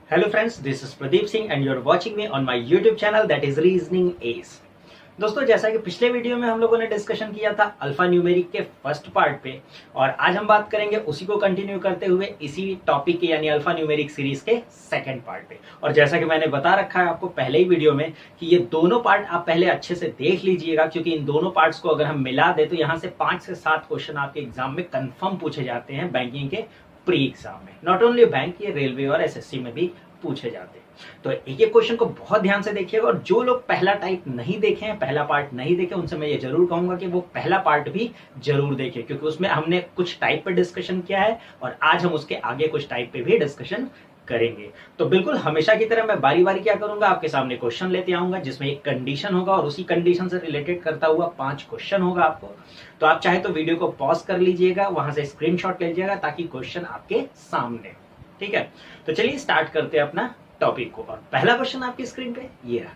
Hello friends, this is Pradeep Singh and you're watching me on my YouTube channel that is Reasoning Ace। दोस्तों, जैसा कि पिछले video में हम लोगों ने डिस्कशन किया था अल्फा न्यूमेरिक के फर्स्ट पार्ट पे, और आज हम बात करेंगे उसी को कंटिन्यू करते हुए इसी टॉपिक के यानी अल्फा न्यूमेरिक सीरीज के सेकंड पार्ट पे। और जैसा कि मैंने बता रखा है आपको पहले ही वीडियो में कि ये दोनों पार्ट आप पहले अच्छे से देख लीजिएगा, क्योंकि इन दोनों पार्ट्स को अगर हम मिला दे तो यहाँ से 5 से 7 क्वेश्चन आपके एग्जाम में कंफर्म पूछे जाते हैं बैंकिंग के प्री एग्जाम में। नॉट ओनली बैंक, ये रेलवे और एसएससी में भी पूछे जाते हैं। तो एक एक क्वेश्चन को बहुत ध्यान से देखिएगा, और जो लोग पहला टाइप नहीं देखे हैं, पहला पार्ट नहीं देखे, उनसे मैं ये जरूर कहूंगा कि वो पहला पार्ट भी जरूर देखें, क्योंकि उसमें हमने कुछ टाइप पे डिस्कशन किया है और आज हम उसके आगे कुछ टाइप पे भी डिस्कशन करेंगे। तो बिल्कुल हमेशा की तरह मैं बारी बारी क्या करूंगा, आपके सामने क्वेश्चन लेते आऊंगा जिसमें एक कंडीशन होगा और उसी कंडीशन से रिलेटेड करता हुआ 5 क्वेश्चन होगा आपको। तो आप चाहे तो वीडियो को पॉज कर लीजिएगा, वहां से स्क्रीनशॉट ले लीजिएगा ताकि क्वेश्चन आपके सामने। ठीक है, तो चलिए स्टार्ट करते हैं अपना टॉपिक को। और पहला क्वेश्चन आपकी स्क्रीन पे ये रहा।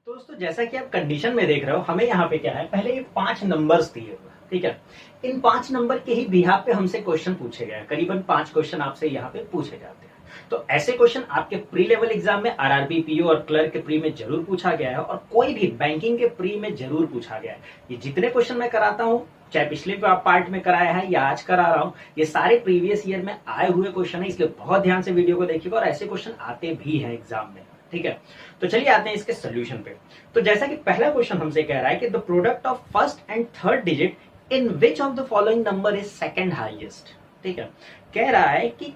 दोस्तों, जैसा कि आप कंडीशन में देख रहे हो, हमें यहाँ पे क्या है, पहले ये 5 नंबर्स दिए हुए हैं। ठीक है, इन 5 नंबर के ही बिहाफ पे हमसे क्वेश्चन पूछे गए हैं। करीबन 5 क्वेश्चन आपसे यहाँ पे पूछे जाते हैं। तो ऐसे क्वेश्चन आपके प्री लेवल एग्जाम में आरआरबी, पीओ और क्लर्क के प्री में जरूर पूछा गया है, और कोई भी बैंकिंग के प्री में जरूर पूछा गया है। ये जितने क्वेश्चन मैं कराता हूँ, चाहे पिछले पार्ट में कराया है या आज करा रहा हूँ, ये सारे प्रीवियस ईयर में आए हुए क्वेश्चन है, इसलिए बहुत ध्यान से वीडियो को देखिएगा, और ऐसे क्वेश्चन आते भी हैं एग्जाम में। ठीक है, तो चलिए आते हैं इसके सोल्यूशन पे। तो जैसा कि पहला क्वेश्चन हमसे कह रहा है कि the product of first and third digit in which of the following number is second highest. ठीक है, कह रहा है कि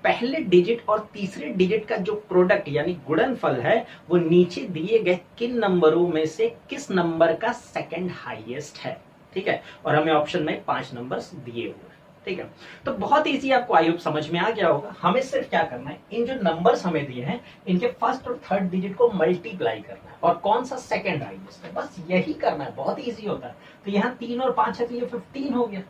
पहले डिजिट और तीसरे डिजिट का जो प्रोडक्ट यानी गुणनफल है, वो नीचे दिए गए किन नंबरों में से किस नंबर का सेकंड हाईएस्ट है। ठीक है, और हमें ऑप्शन में 5 नंबर्स दिए हुए हैं। ठीक है, तो बहुत इजी, आपको आई होप समझ में आ गया होगा। हमें सिर्फ क्या करना है, इन जो नंबर्स हमें दिए हैं इनके फर्स्ट और थर्ड डिजिट को मल्टीप्लाई करना है, और कौन सा सेकंड हाईएस्ट है, बस यही करना है। बहुत इजी होता है। तो यहाँ 3 और 5 है, तो ये 15 हो गया।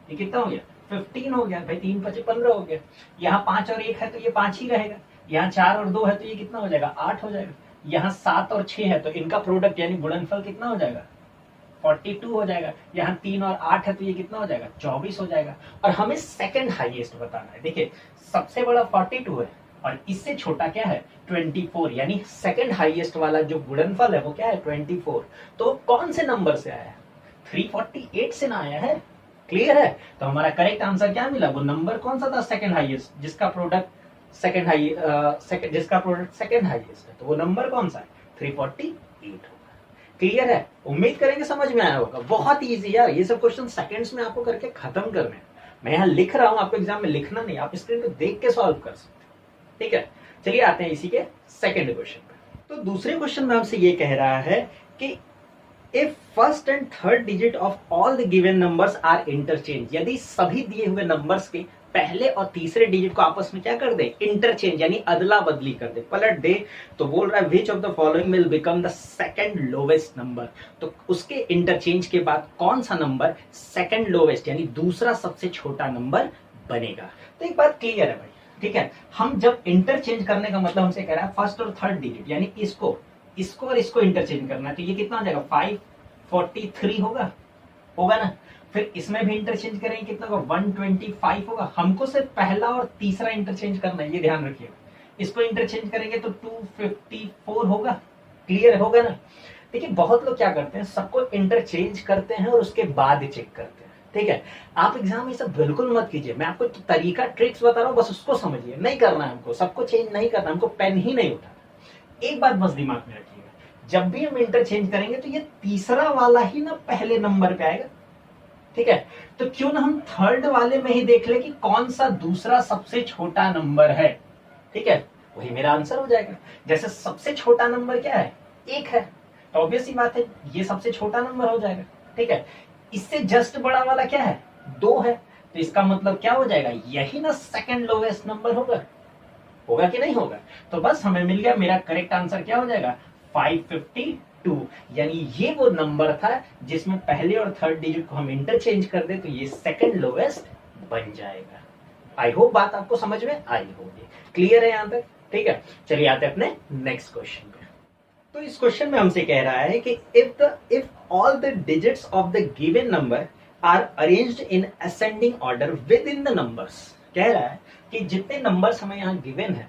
ये कितना हो गया, 15 हो गया भाई। 3 5 15 हो गया। यहाँ 5 और 1 है तो ये 5 ही रहेगा। यहाँ 4 और 2 है तो ये कितना हो जाएगा, 8 हो जाएगा। यहाँ 7 और 6 है तो इनका प्रोडक्ट यानी गुणनफल कितना हो जाएगा, 42 हो जाएगा। यहाँ 3 और 8 है तो ये कितना हो जाएगा, 24 हो जाएगा। और हमें सेकंड हाईएस्ट बताना है। देखिए, सबसे बड़ा 42 है और इससे छोटा क्या है, 24, यानी सेकंड हाईएस्ट वाला जो गुणनफल है वो क्या है, 24। तो कौन से नंबर से आया है, 348 से ना आया है। क्लियर है, तो हमारा करेक्ट आंसर क्या मिला, वो नंबर कौन सा था, सेकंड हाईएस्ट, जिसका प्रोडक्ट सेकंड हाईएस्ट है। तो वो नंबर कौन सा है, 348 होगा। क्लियर है, उम्मीद करेंगे समझ में आया होगा। बहुत इजी यार, ये सब क्वेश्चन सेकंड्स में आपको करके खत्म करने हैं। मैं यहाँ लिख रहा हूँ, आपको एग्जाम में लिखना नहीं, आप स्क्रीन पे देख के सॉल्व कर सकते। ठीक है, चलिए आते हैं इसी के सेकंड क्वेश्चन पे। तो दूसरे क्वेश्चन में हमसे ये कह रहा है कि if first and third digit of all the given numbers are interchange, यदि सभी दिए हुए नंबर्स के पहले और तीसरे डिजिट को आपस में क्या कर दे, इंटरचेंज यानी अदला बदली कर दे, पलट दे, तो बोल रहा है which of the following will become the second lowest number। तो उसके इंटरचेंज के बाद कौन सा नंबर सेकंड लोवेस्ट यानी दूसरा सबसे छोटा नंबर बनेगा। तो एक बात क्लियर है भाई। ठीक है, हम जब इंटरचेंज करने का मतलब हमसे कह रहा है फर्स्ट और थर्ड डिजिट, यानी इसको और इसको इंटरचेंज करना है, तो ये कितना हो जाएगा, 543 होगा ना। फिर इसमें भी इंटरचेंज करेंगे, कितना होगा, 125 होगा। हमको सिर्फ पहला और तीसरा इंटरचेंज करना है, ये ध्यान रखिएगा। इसको इंटरचेंज करेंगे तो 254 होगा। क्लियर होगा ना। देखिए, बहुत लोग क्या करते हैं, सबको इंटरचेंज करते हैं और उसके बाद चेक करते हैं। ठीक है, आप एग्जाम में सब बिल्कुल मत कीजिए। मैं आपको तरीका, ट्रिक्स बता रहा हूँ, बस उसको समझिए। नहीं करना है हमको, सबको चेंज नहीं करना, हमको पेन ही नहीं उठाना। एक बात बस दिमाग में रखिएगा, जब भी हम इंटरचेंज करेंगे तो ये तीसरा वाला ही ना पहले नंबर पे आएगा। ठीक है, तो क्यों ना हम थर्ड वाले में ही देख ले कि कौन सा दूसरा सबसे छोटा नंबर है। ठीक है, वही मेरा आंसर हो जाएगा। जैसे सबसे छोटा नंबर क्या है, 1 है, तो ऑब्वियस सी बात है ये सबसे छोटा नंबर हो जाएगा। ठीक है, इससे जस्ट बड़ा वाला क्या है, 2 है, तो इसका मतलब क्या हो जाएगा, यही ना सेकंड लोवेस्ट नंबर होगा कि नहीं होगा। तो बस हमें मिल गया, मेरा करेक्ट आंसर क्या हो जाएगा, 552, यानी ये वो नंबर था जिसमें पहले और थर्ड डिजिट को हम इंटरचेंज कर दे तो ये सेकंड लोवेस्ट बन जाएगा। आई होप बात आपको समझ में आई होगी। क्लियर है यहां तक। ठीक है, चलिए आते हैं अपने नेक्स्ट क्वेश्चन पे। तो इस क्वेश्चन में हमसे कह रहा है कि if all the digits of the given number are arranged in ascending order within the numbers, कह रहा है कि जितने नंबर्स हमें यहाँ गिवन है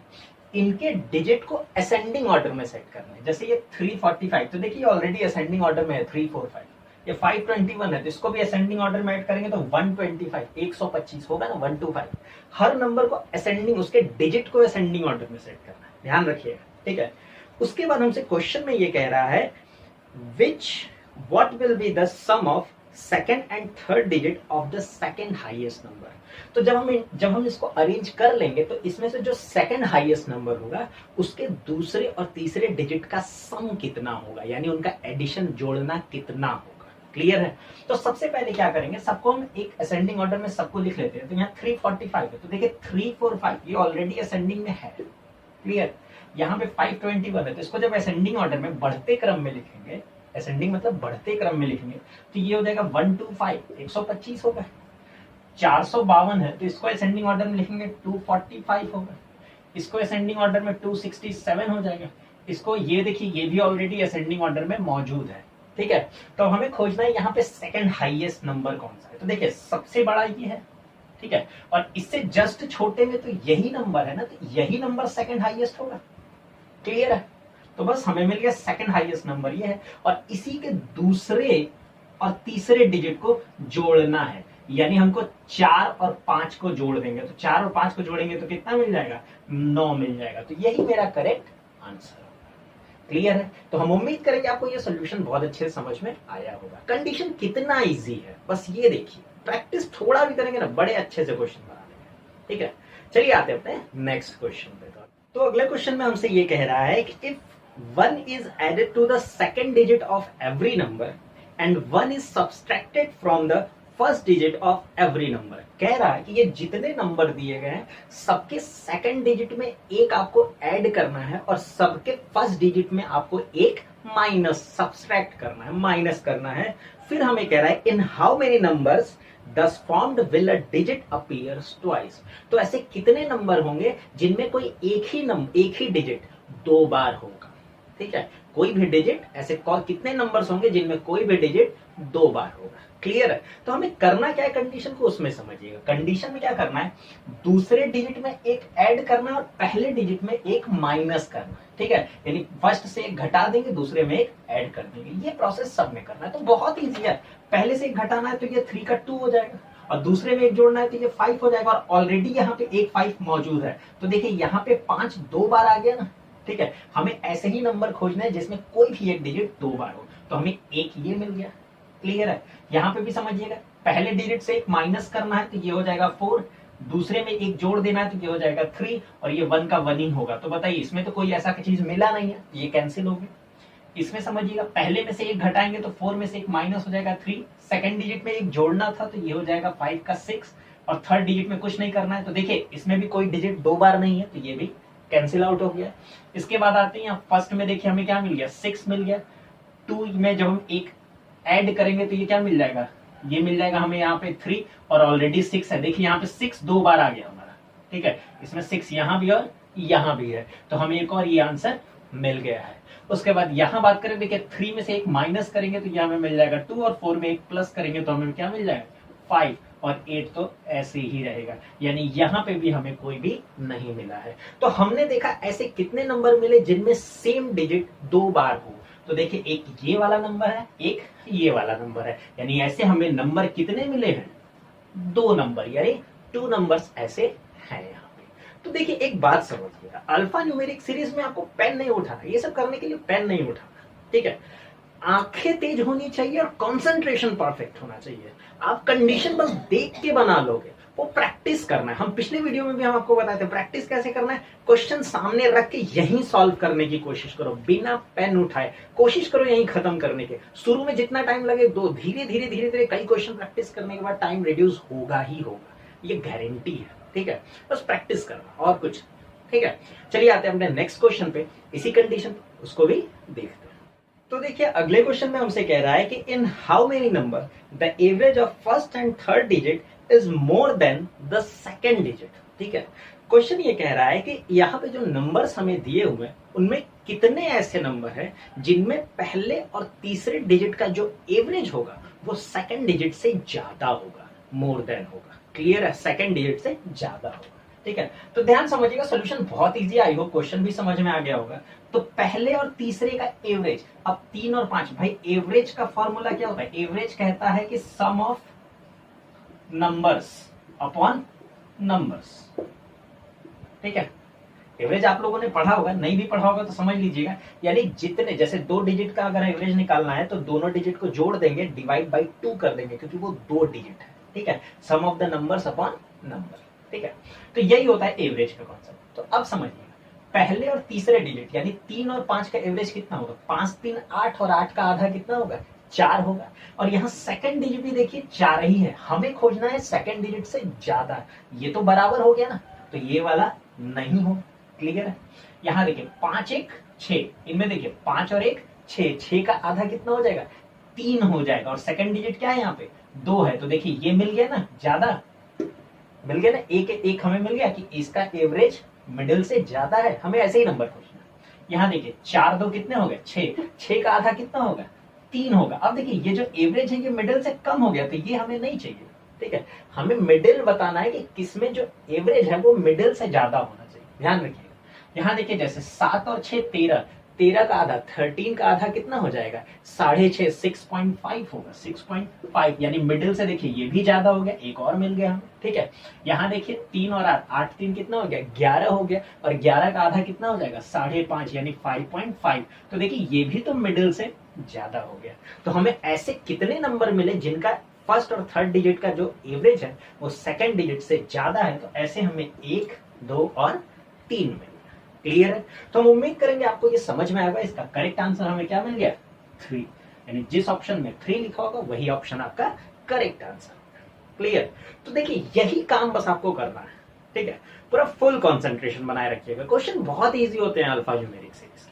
इनके डिजिट को असेंडिंग ऑर्डर में सेट करना है। जैसे ये 345, तो देखिए ऑलरेडी असेंडिंग ऑर्डर में है 345, ये 521 है तो इसको भी असेंडिंग ऑर्डर में ऐड करेंगे तो 125 125 होगा ना, 125। हर नंबर को असेंडिंग, उसके डिजिट को असेंडिंग ऑर्डर में सेट करना है, ध्यान रखिएगा, ठीक है। उसके बाद हमसे क्वेश्चन में ये कह रहा है what will be the sum of second and third digit of the second highest number. तो जब हम इसको अरेंज कर लेंगे तो इसमें से जो सेकंड हाईएस्ट नंबर होगा उसके दूसरे और तीसरे डिजिट का सम कितना होगा, यानी उनका एडिशन जोड़ना कितना होगा। क्लियर है? तो सबसे पहले क्या करेंगे, सबको हम एक असेंडिंग ऑर्डर में सबको लिख लेते हैं। तो यहाँ 345 है तो देखिए 345 ये ऑलरेडी असेंडिंग में है। क्लियर? यहाँ पे 521 है तो इसको जब असेंडिंग ऑर्डर में बढ़ते क्रम में लिखेंगे, असेंडिंग मतलब बढ़ते क्रम में लिखेंगे, तो ये हो जाएगा 125 125 होगा। 452 है तो इसको असेंडिंग ऑर्डर में लिखेंगे 245 होगा। इसको असेंडिंग ऑर्डर में 267 हो जाएगा। इसको ये देखिए ये भी ऑलरेडी असेंडिंग ऑर्डर में मौजूद है। ठीक है, तो हमें खोजना है यहाँ पे सेकंड हाईएस्ट नंबर कौन सा है। तो देखिए सबसे बड़ा ये है, ठीक है, और इससे जस्ट छोटे में तो यही नंबर है ना, तो यही नंबर सेकंड हाईएस्ट होगा। क्लियर है? तो बस हमें मिल गया सेकंड हाईएस्ट नंबर ये है, और इसी के दूसरे और तीसरे डिजिट को जोड़ना है, यानी हमको 4 और 5 को जोड़ देंगे। तो 4 और 5 को जोड़ेंगे तो कितना मिल जाएगा, 9 मिल जाएगा। तो यही मेरा करेक्ट आंसर होगा। क्लियर है? तो हम उम्मीद करेंगे आपको ये सोल्यूशन बहुत अच्छे से समझ में आया होगा। कंडीशन कितना इजी है बस ये देखिए, प्रैक्टिस थोड़ा भी करेंगे ना बड़े अच्छे से क्वेश्चन बना लेंगे। ठीक है, चलिए आते हैं अपने नेक्स्ट क्वेश्चन पे। तो अगले क्वेश्चन में हमसे ये कह रहा है कि if 1 is added to the second digit of every number and 1 is subtracted from the first digit of every number, कह रहा है कि ये जितने नंबर दिए गए हैं सबके सेकंड डिजिट में एक आपको ऐड करना है और सबके फर्स्ट डिजिट में आपको एक माइनस सब्सट्रैक्ट करना है, माइनस करना है। फिर हमें कह रहा है in how many numbers thus formed will a digit appears twice। तो ऐसे कितने नंबर होंगे जिनमें कोई एक ही डिजिट दो बार होगा। ठीक है, कोई भी डिजिट ऐसे कितने नंबर्स होंगे जिनमें कोई भी डिजिट दो बार होगा। क्लियर है? तो हमें करना क्या है, कंडीशन को उसमें समझिएगा। कंडीशन में क्या करना है, दूसरे डिजिट में एक ऐड करना है और पहले डिजिट में एक माइनस करना है। ठीक है, यानी फर्स्ट से एक घटा देंगे, दूसरे में एक ऐड कर देंगे। ये प्रोसेस सब में करना है, तो बहुत ईजी है। पहले से एक घटाना है तो ये 3 का 2 हो जाएगा, और दूसरे में एक जोड़ना है तो ये 5 हो जाएगा, और ऑलरेडी यहाँ पे एक 5 मौजूद है। तो देखिए यहाँ पे 5 दो बार आ गया ना। ठीक है, हमें ऐसे ही नंबर खोजना है जिसमें कोई भी एक डिजिट दो बार हो। तो हमें एक ये मिल गया। क्लियर है? यहाँ पे भी समझिएगा, पहले डिजिट से एक माइनस करना है तो ये हो जाएगा 4, दूसरे में एक जोड़ देना है तो ये हो जाएगा 3, और ये 1 का 1 ही होगा। तो बताइए इसमें तो कोई ऐसा चीज मिला नहीं है, ये कैंसिल हो गया। इसमें समझिएगा पहले में से एक घटाएंगे तो 4 में से एक माइनस हो जाएगा 3, सेकंड डिजिट में एक जोड़ना था तो ये हो जाएगा 5 का 6, और थर्ड डिजिट में कुछ नहीं करना है। तो देखिए इसमें भी कोई डिजिट दो बार नहीं है तो ये भी कैंसिल आउट हो गया। इसके बाद आते हैं फर्स्ट में, देखिए हमें क्या मिल गया, 6 मिल गया। 2 में जब हम एक ऐड करेंगे तो ये क्या मिल जाएगा, ये मिल जाएगा हमें यहाँ पे 3, और ऑलरेडी 6 है। देखिए यहाँ पे 6 दो बार आ गया हमारा। ठीक है, इसमें 6 यहाँ भी और यहाँ भी है, तो हमें एक और ये आंसर मिल गया है। उसके बाद यहाँ बात करें, देखिए 3 में से एक माइनस करेंगे तो यहाँ हमें मिल जाएगा 2, और 4 में एक प्लस करेंगे तो हमें क्या मिल जाएगा 5, और 8 तो ऐसे ही रहेगा, यानी यहाँ पे भी हमें कोई भी नहीं मिला है। तो हमने देखा ऐसे कितने नंबर मिले जिनमें सेम डिजिट दो बार हो। तो देखिए एक ये वाला नंबर है, एक ये वाला नंबर है, यानी ऐसे हमें नंबर कितने मिले हैं, 2 नंबर, यानी 2 नंबर्स ऐसे हैं यहाँ पे। तो देखिए एक बात समझिएगा, अल्फा न्यूमेरिक सीरीज में आपको पेन नहीं उठाना, ये सब करने के लिए पेन नहीं उठाना। ठीक है, आंखें तेज होनी चाहिए और कंसंट्रेशन परफेक्ट होना चाहिए। आप कंडीशन बस देख के बना लोगे, वो प्रैक्टिस करना है। हम पिछले वीडियो में भी हम आपको बताए थे प्रैक्टिस कैसे करना है। क्वेश्चन सामने रख के यहीं सॉल्व करने की कोशिश करो, बिना पेन उठाए कोशिश करो यहीं खत्म करने के। शुरू में जितना टाइम लगे दो, धीरे धीरे कई क्वेश्चन प्रैक्टिस करने के बाद टाइम रिड्यूस होगा ही होगा, ये गारंटी है। ठीक है, बस प्रैक्टिस करना और कुछ। ठीक है, चलिए आते हैं अपने नेक्स्ट क्वेश्चन पे, इसी कंडीशन उसको भी देखते हैं। तो देखिए अगले क्वेश्चन में हमसे कह रहा है कि in how many number the average of first and third digit is more than the second digit. ठीक है, क्वेश्चन ये कह रहा है कि यहाँ पे जो नंबर्स हमें दिए हुए हैं उनमें कितने ऐसे नंबर हैं जिनमें पहले और तीसरे डिजिट का जो एवरेज होगा वो सेकंड डिजिट से ज्यादा होगा, मोर देन होगा। क्लियर है, सेकंड डिजिट से ज्यादा होगा। ठीक है, तो ध्यान समझिएगा, सोल्यूशन बहुत इजी, आई होप क्वेश्चन भी समझ में आ गया होगा। तो पहले और तीसरे का एवरेज, अब 3 और 5, भाई एवरेज का फॉर्मूला क्या होता है? एवरेज कहता है कि सम ऑफ नंबर्स अपॉन नंबर्स। ठीक है, एवरेज आप लोगों ने पढ़ा होगा, नहीं भी पढ़ा होगा तो समझ लीजिएगा, यानी जितने, जैसे 2 डिजिट का अगर एवरेज निकालना है तो दोनों डिजिट को जोड़ देंगे, डिवाइड बाई 2 कर देंगे, क्योंकि वो 2 डिजिट है। ठीक है, some of the numbers upon number. ठीक है, तो यही होता है एवरेज का कॉन्सेप्ट। तो अब समझिएगा, पहले और तीसरे डिजिट यानी 3 और 5 का एवरेज कितना होगा? 5 3 8 और 8 का आधा कितना होगा? 4 होगा। और यहाँ सेकंड डिजिट भी देखिए 4 ही है, हमें खोजना है सेकंड डिजिट से ज्यादा। ये तो बराबर हो गया ना, तो ये वाला नहीं हो। क्लियर है, यहाँ देखिए 5 1 6, इनमें देखिए 5 और 1 6, 6 का आधा कितना हो जाएगा? 3 हो जाएगा। और सेकंड डिजिट क्या है यहाँ पे? 2 है, तो देखिए ये मिल गया ना, ज्यादा मिल गया ना, एक हमें मिल गया कि इसका एवरेज मिडिल से ज्यादा है। हमें ऐसे ही नंबर खोजना। यहाँ देखिए 4 2 कितने हो गए? 6, 6 का आधा कितना होगा? 3 होगा। अब देखिए ये जो एवरेज है ये मिडिल से कम हो गया, तो ये हमें नहीं चाहिए। ठीक है, हमें मिडिल बताना है कि किसमें जो एवरेज है वो मिडिल से ज्यादा होना चाहिए। ध्यान रखिएगा, यहाँ देखिए जैसे 7 और 6 13, 13 का आधा 13 का आधा कितना हो जाएगा? 6.5 6.5 होगा, 6.5, यानी मिडिल से देखिए ये भी ज्यादा हो गया, एक और मिल गया हमें। ठीक है, यहाँ देखिए 3 और 8, 8 3 कितना हो गया? 11 हो गया। और 11 का आधा कितना हो जाएगा? 5.5, यानी 5.5। तो देखिए ये भी तो मिडिल से ज्यादा हो गया। तो हमें ऐसे कितने नंबर मिले जिनका फर्स्ट और थर्ड डिजिट का जो एवरेज है वो सेकंड डिजिट से ज्यादा है? तो ऐसे हमें 1 2 और 3 मिल। क्लियर है, तो हम उम्मीद करेंगे आपको ये समझ में आएगा। इसका करेक्ट आंसर हमें क्या मिल गया? 3, यानी जिस ऑप्शन में 3 लिखा होगा वही ऑप्शन आपका करेक्ट आंसर। क्लियर, तो देखिए यही काम बस आपको करना है। ठीक है, पूरा फुल कंसंट्रेशन बनाए रखिएगा। क्वेश्चन बहुत इजी होते हैं अल्फा न्यूमेरिक सीरीज के।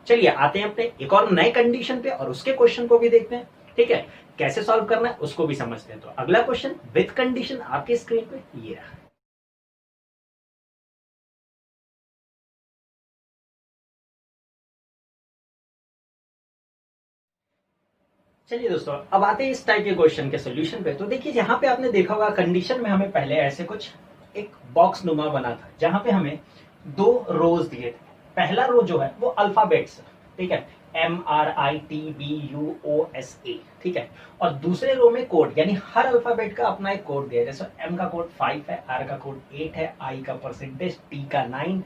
चलिए आते हैं अपने एक और नए कंडीशन पे और उसके क्वेश्चन को भी देखते हैं। ठीक है, कैसे सॉल्व करना है उसको भी समझते हैं। तो अगला क्वेश्चन विद कंडीशन आपके स्क्रीन पे ये रहा। चलिए दोस्तों, अब आते हैं इस टाइप के क्वेश्चन के सॉल्यूशन पे। तो देखिए यहाँ पे आपने देखा होगा कंडीशन में हमें पहले ऐसे कुछ एक बॉक्स नुमा बना था जहां पे हमें 2 रोज दिए थे। पहला रो जो है वो अल्फाबेट्स, ठीक है, MRITBUOSA, ठीक है। और दूसरे रो में कोड, यानी हर अल्फाबेट का अपना एक कोड दिया है। जैसे M का कोड 5 है, R का कोड 8 है, I का परसेंटेज, T का 9,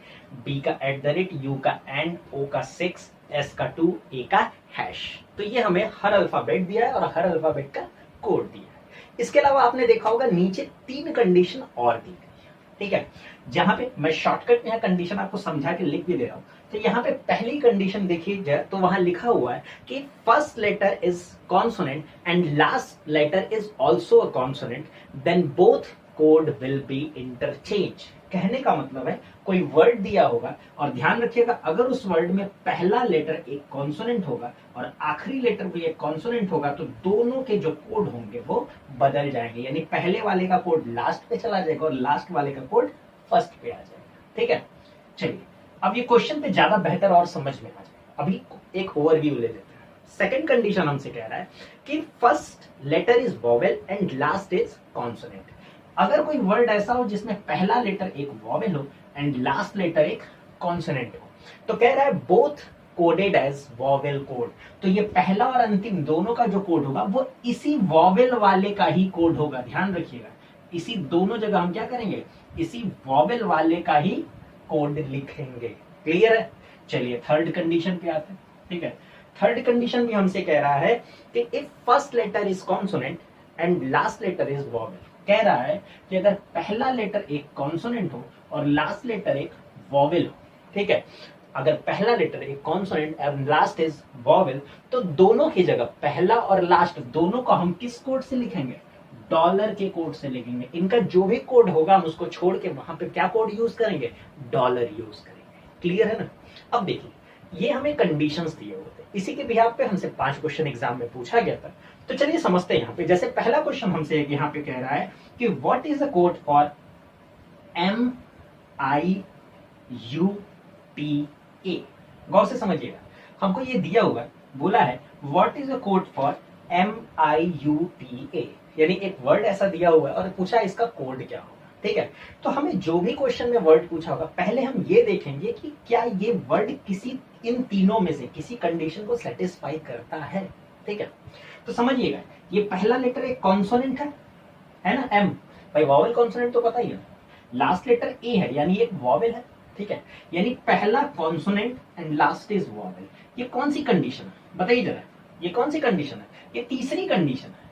B का @ U का एंड, O का 6, S का 2, A का हैश। तो ये हमें हर अल्फाबेट दिया है और हर अल्फाबेट का कोड दिया है। इसके अलावा आपने देखा होगा नीचे 3 कंडीशन और दी गई है, ठीक है। जहां पे मैं शॉर्टकट में कंडीशन आपको समझा के लिख भी दे रहा हूं। तो यहाँ पे पहली कंडीशन देखिए तो वहां लिखा हुआ है कि first letter is consonant and last letter is also a consonant, then both code will be interchange. कहने का मतलब है कोई वर्ड दिया होगा और ध्यान रखिएगा अगर उस वर्ड में पहला लेटर एक कॉन्सोनेंट होगा और आखिरी लेटर भी एक कॉन्सोनेंट होगा तो दोनों के जो कोड होंगे वो बदल जाएंगे। यानी पहले वाले का कोड लास्ट पे चला जाएगा और लास्ट वाले का कोड फर्स्ट पे आ जाएगा, ठीक है। चलिए अब ये क्वेश्चन पे ज्यादा बेहतर और समझ में आ जाएगा। अभी एक ओवरव्यू ले लेते हैं। सेकंड कंडीशन हमसे कह रहा है कि first letter is vowel and last is consonant. अगर कोई वर्ड ऐसा हो जिसमें पहला लेटर एक वोवेल हो एंड लास्ट लेटर एक कॉन्सोनेंट हो, तो कह रहा है both coded as vowel code. तो ये पहला और अंतिम दोनों का जो कोड होगा वो इसी वोवेल वाले का ही कोड होगा। ध्यान रखिएगा इसी दोनों जगह हम क्या करेंगे, इसी वोवेल वाले का ही कोड लिखेंगे। क्लियर है। चलिए थर्ड कंडीशन पे आते हैं, ठीक है। थर्ड कंडीशन भी हमसे कह रहा है कि if first letter is consonant and last letter is vowel. कह रहा है कि अगर पहला लेटर एक कॉन्सोनेंट हो और लास्ट लेटर एक वोवेल हो, ठीक है। अगर पहला लेटर एक consonant and last is vowel तो दोनों की जगह पहला और लास्ट दोनों को हम किस कोड से लिखेंगे, डॉलर के कोड से लिखेंगे। इनका जो भी कोड होगा हम उसको छोड़ के वहां पे क्या कोड यूज करेंगे, डॉलर यूज करेंगे। क्लियर है ना। अब देखिए ये हमें कंडीशंस दिए होते हैं, इसी के बिहाफ पे हमसे 5 क्वेश्चन एग्जाम में पूछा गया था। तो चलिए समझते हैं। यहाँ पे जैसे पहला क्वेश्चन हमसे यहाँ पे कह रहा है कि what is the code for MIUTA। गौर से समझिएगा, हमको ये दिया हुआ बोला है what is a code for MIUTA, यानी एक वर्ड ऐसा दिया हुआ है और पूछा है इसका कोड क्या होगा। ठीक है, तो हमें जो भी क्वेश्चन में वर्ड पूछा होगा पहले हम ये देखेंगे कि क्या ये वर्ड किसी इन तीनों में से किसी कंडीशन को सेटिस्फाई करता है। ठीक है, तो समझिएगा ये पहला लेटर एक कॉन्सोनेंट है ना, एम, भाई वॉवेल कॉन्सोनेंट तो पता ही है। लास्ट लेटर ए है यानी एक वॉवेल है। ठीक है, यानी पहला consonant and last is vowel. ये कौन सी कंडीशन है बताइए जरा, ये कौन सी कंडीशन है? ये तीसरी कंडीशन है।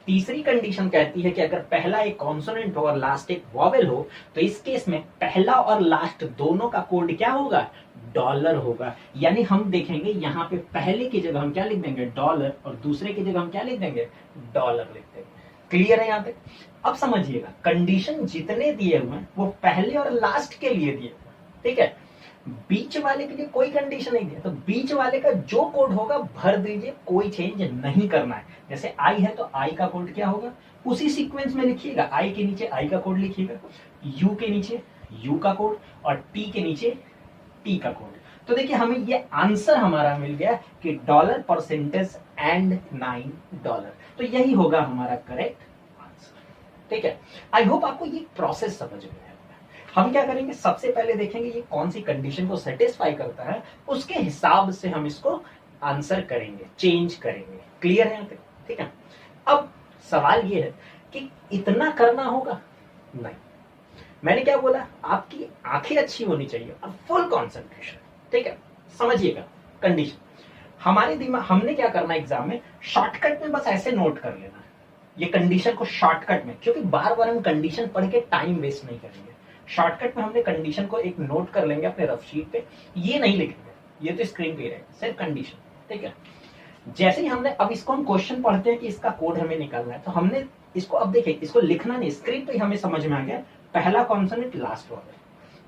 तीसरी कंडीशन कहती है कि अगर पहला एक कॉन्सोनेंट हो और लास्ट एक वॉवेल हो तो इस केस में पहला और लास्ट दोनों का कोड क्या होगा? डॉलर होगा। यानी हम देखेंगे यहाँ पे पहले की जगह हम क्या लिख देंगे? डॉलर, और दूसरे की जगह हम क्या लिख देंगे? डॉलर लिख देंगे। क्लियर है यहाँ पे? अब समझिएगा कंडीशन जितने दिए हुए हैं वो पहले और लास्ट के लिए दिए हुए। ठीक है, बीच वाले के लिए कोई कंडीशन नहीं दिया, तो बीच वाले का जो कोड होगा भर दीजिए, कोई चेंज नहीं करना है। जैसे आई है तो आई का कोड क्या होगा उसी सीक्वेंस में लिखिएगा, आई के नीचे आई का कोड लिखिएगा, यू के नीचे यू का कोड और टी के नीचे टी का कोड। तो देखिए हमें ये आंसर हमारा मिल गया कि डॉलर परसेंटेज एंड $9। तो यही होगा हमारा करेक्ट आंसर। ठीक है, आई होप आपको ये प्रोसेस समझ में आया। हम क्या करेंगे, सबसे पहले देखेंगे ये कौन सी कंडीशन को सेटिस्फाई करता है, उसके हिसाब से हम इसको आंसर करेंगे, चेंज करेंगे। क्लियर है यहाँ पे? ठीक है, अब सवाल ये है कि इतना करना होगा? नहीं, मैंने क्या बोला, आपकी आंखें अच्छी होनी चाहिए और फुल कॉन्सेंट्रेशन। ठीक है, समझिएगा कंडीशन हमारे दिमाग, हमने क्या करना है एग्जाम में, शॉर्टकट में बस ऐसे नोट कर लेना है ये कंडीशन को शॉर्टकट में, क्योंकि बार बार हम कंडीशन पढ़ के टाइम वेस्ट नहीं करेंगे। शॉर्टकट में हमने कंडीशन को एक नोट कर लेंगे अपने रफ शीट पे, ये नहीं लिखेंगे, ये तो स्क्रीन पे ही रहेगा सिर्फ कंडीशन। ठीक है, जैसे ही हमने, अब इसको हम क्वेश्चन पढ़ते हैं कि इसका कोड हमें निकालना है, तो हमने इसको, अब देखिए इसको लिखना नहीं, स्क्रीन पे हमें समझ में आ गया पहला कॉन्सोनेंट लास्ट वॉवेल।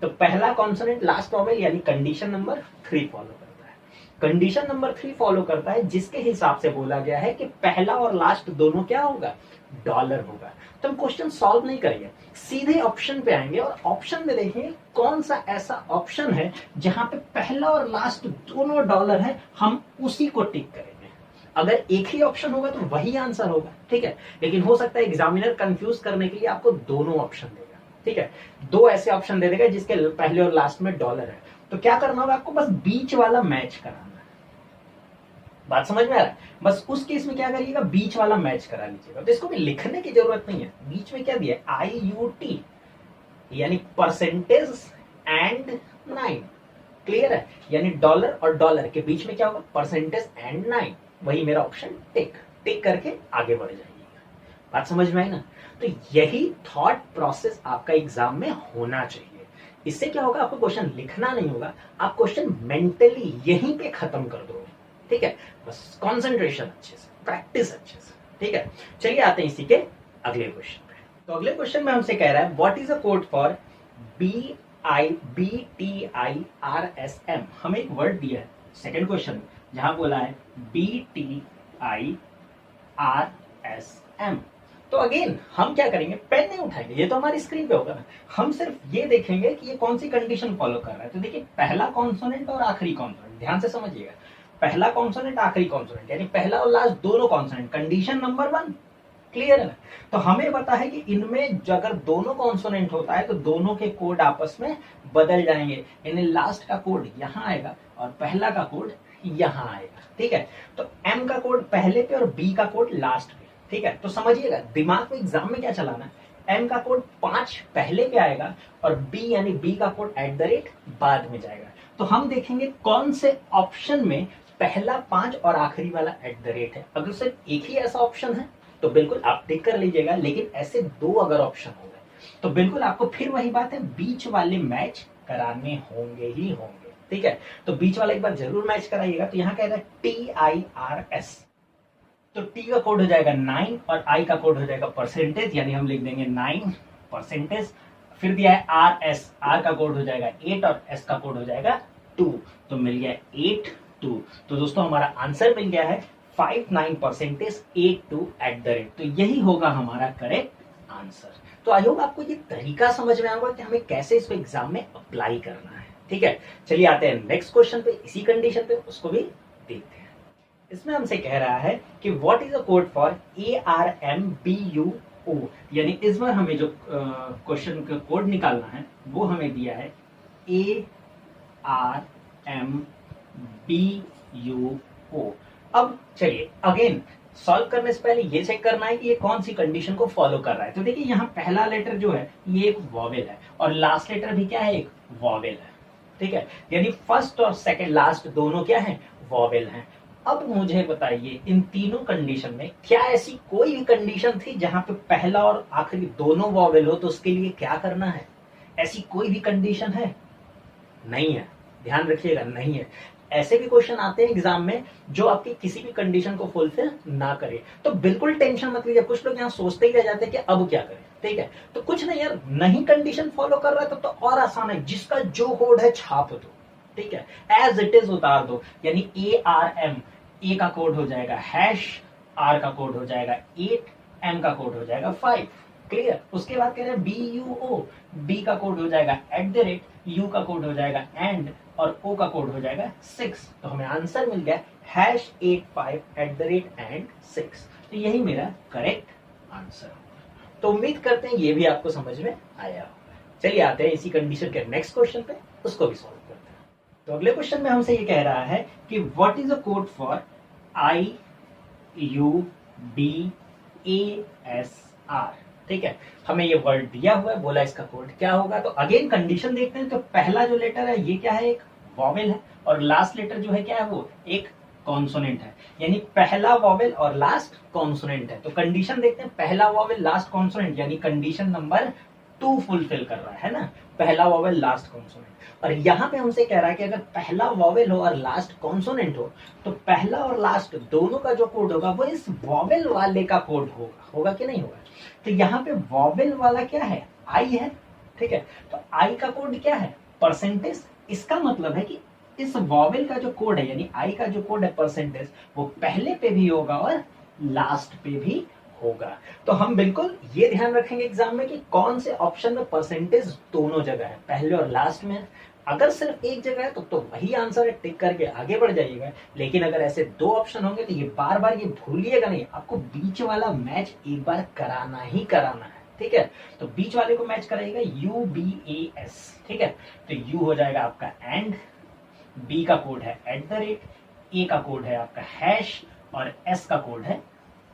तो पहला कॉन्सोनेंट लास्ट वॉवेल यानी कंडीशन नंबर 3 फॉलो करता है। कंडीशन नंबर 3 फॉलो करता है जिसके हिसाब से बोला गया है कि पहला और लास्ट दोनों क्या होगा? डॉलर होगा। तो हम क्वेश्चन सॉल्व नहीं करेंगे, सीधे ऑप्शन पे आएंगे और ऑप्शन में देखेंगे कौन सा ऐसा ऑप्शन है जहां पे पहला और लास्ट दोनों डॉलर है, हम उसी को टिक करेंगे। अगर एक ही ऑप्शन होगा तो वही आंसर होगा। ठीक है, लेकिन हो सकता है एग्जामिनर कंफ्यूज करने के लिए आपको दोनों ऑप्शन देगा। ठीक है, दो ऐसे ऑप्शन दे देगा जिसके पहले और लास्ट में डॉलर है, तो क्या करना होगा आपको? बस बीच वाला मैच कराना है। बात समझ में आ रहा है? बस उस केस में क्या करिएगा, बीच वाला मैच करा लीजिएगा। तो इसको भी लिखने की जरूरत नहीं है, बीच में क्या दिया है? IUT यानी परसेंटेज एंड 9। क्लियर है? यानी डॉलर और डॉलर के बीच में क्या होगा? Percentage and 9। वही मेरा ऑप्शन टिक, टिक करके आगे बढ़ जाइएगा। बात समझ में आई ना? तो यही थॉट प्रोसेस आपका एग्जाम में होना चाहिए। इससे क्या होगा, आपको क्वेश्चन लिखना नहीं होगा, आप क्वेश्चन मेंटली यहीं पे खत्म कर दोगे। ठीक है, बस कंसंट्रेशन अच्छे से, प्रैक्टिस अच्छे से। ठीक है, चलिए आते हैं इसी के अगले क्वेश्चन पे। तो अगले क्वेश्चन में हमसे कह रहा है what is a code for BTIRSM। हमें एक वर्ड दिया है सेकंड क्वेश्चन जहां बोला है BTIRSM। तो अगेन हम क्या करेंगे, पेन नहीं उठाएंगे, ये तो हमारी स्क्रीन पे होगा ना, हम सिर्फ ये देखेंगे कि ये कौन सी कंडीशन फॉलो कर रहा है। तो देखिए पहला कॉन्सोनेंट और आखिरी कॉन्सोनेंट, ध्यान से समझिएगा, पहला कॉन्सोनेंट आखिरी कॉन्सोनेंट यानी पहला और लास्ट दोनों कॉन्सोनेंट, कंडीशन नंबर 1। क्लियर है ना? तो हमें पता है कि इनमें अगर दोनों कॉन्सोनेंट होता है तो दोनों के कोड आपस में बदल जाएंगे, यानी लास्ट का कोड यहाँ आएगा और पहला का कोड यहाँ आएगा। ठीक है, तो M का कोड पहले पे और B का कोड लास्ट पे। ठीक है, तो समझिएगा दिमाग में एग्जाम में क्या चलाना है, M का कोड 5 पहले पे आएगा और B यानी B का कोड @ बाद में जाएगा। तो हम देखेंगे कौन से ऑप्शन में पहला 5 और आखिरी वाला @ है। अगर सिर्फ एक ही ऐसा ऑप्शन है तो बिल्कुल आप टिक कर लीजिएगा, लेकिन ऐसे दो अगर ऑप्शन हो गए तो बिल्कुल आपको फिर वही बात है, बीच वाले मैच कराने होंगे ही होंगे। ठीक है, तो बीच वाला एक बार जरूर मैच कराइएगा। तो यहाँ कह रहा है TIRS, तो T का कोड हो जाएगा 9 और I का कोड हो जाएगा परसेंटेज, यानी हम लिख देंगे 9 परसेंटेज। फिर दिया है RS, R का कोड हो जाएगा 8 और S का कोड हो जाएगा 2, तो मिल गया 8 2। तो दोस्तों हमारा आंसर मिल गया है 59% 82 @ तो यही होगा हमारा करेक्ट आंसर। तो आई होप आपको ये तरीका समझ में आएगा कि हमें कैसे इसको एग्जाम में अप्लाई करना है। ठीक है, चलिए आते हैं नेक्स्ट क्वेश्चन पे, इसी कंडीशन पे, उसको भी देखते हैं। इसमें हमसे कह रहा है कि what is a code for ARMBUO, यानी इस बार हमें जो क्वेश्चन का कोड निकालना है वो हमें दिया है ARMBUO। अब चलिए अगेन सॉल्व करने से पहले ये चेक करना है कि ये कौन सी कंडीशन को फॉलो कर रहा है। तो देखिए यहाँ पहला लेटर जो है ये एक वॉवेल है और लास्ट लेटर भी क्या है, एक वॉवेल है। ठीक है, यानी फर्स्ट और सेकंड लास्ट दोनों क्या है, वॉवेल हैं। अब मुझे बताइए इन तीनों कंडीशन में क्या ऐसी कोई भी कंडीशन थी जहां पे पहला और आखिरी दोनों वॉवेल हो, तो उसके लिए क्या करना है? ऐसी कोई भी कंडीशन है? नहीं है, ध्यान रखिएगा, नहीं है। ऐसे भी क्वेश्चन आते हैं एग्जाम में जो आपकी किसी भी कंडीशन को फुलफिल ना करे, तो बिल्कुल टेंशन मत लीजिए। कुछ लोग यहाँ सोचते ही रह जाते हैं कि अब क्या करें। ठीक है, तो कुछ नहीं यार, नहीं कंडीशन फॉलो कर रहा है तो और आसान है, जिसका जो कोड है छाप दो। ठीक है, एज इट इज उतार दो, यानी ARM, ए का कोड हो जाएगा हैश, आर का कोड हो जाएगा 8, एम का कोड हो जाएगा 5। क्लियर, उसके बाद कह रहे हैं BUO, बी का कोड हो जाएगा @ यू का कोड हो जाएगा एंड, और ओ का कोड हो जाएगा 6। तो हमें आंसर मिल गया #85 @ 6। तो यही मेरा करेक्ट आंसर होगा। तो उम्मीद करते हैं ये भी आपको समझ में आया होगा। चलिए आते हैं इसी कंडीशन के नेक्स्ट क्वेश्चन पे, उसको भी सॉल्व करते हैं। तो अगले क्वेश्चन में हमसे ये कह रहा है कि what is a code for IUBASR। ठीक है, हमें ये वर्ड दिया हुआ है, बोला इसका कोड क्या होगा। तो अगेन कंडीशन देखते हैं। तो पहला जो लेटर है ये क्या है, एक वॉवेल है, और लास्ट लेटर जो है क्या है, वो एक कॉन्सोनेंट है, यानी पहला वॉवेल और लास्ट कॉन्सोनेंट है। तो कंडीशन देखते हैं, पहला वॉवेल लास्ट कॉन्सोनेंट, यानी कंडीशन नंबर 2 फुलफिल कर रहा है ना, पहला वॉवेल लास्ट कॉन्सोनेंट। और यहाँ पे हमसे कह रहा है कि अगर पहला वॉवेल हो और लास्ट कॉन्सोनेंट हो, तो पहला और लास्ट दोनों का जो कोड होगा वो इस वॉवेल वाले का कोड होगा कि नहीं होगा। तो यहाँ पे वॉवेल वाला क्या है, आई है। ठीक है, तो आई का कोड क्या है, परसेंटेज। इसका मतलब है कि इस वॉवेल का जो कोड है, यानी आई का जो कोड है परसेंटेज, वो पहले पे भी होगा और लास्ट पे भी होगा। तो हम बिल्कुल ये ध्यान रखेंगे एग्जाम में कि कौन से ऑप्शन में परसेंटेज दोनों जगह है, पहले और लास्ट में। अगर सिर्फ एक जगह है तो वही आंसर है, टिक करके आगे बढ़ जाइएगा। लेकिन अगर ऐसे 2 ऑप्शन होंगे तो ये बार बार ये भूलिएगा नहीं, आपको बीच वाला मैच एक बार कराना ही कराना है। ठीक है, तो बीच वाले को मैच कराइएगा UBAS। ठीक है, तो यू हो जाएगा आपका एंड, बी का कोड है @ ए का कोड है आपका हैश, और एस का कोड है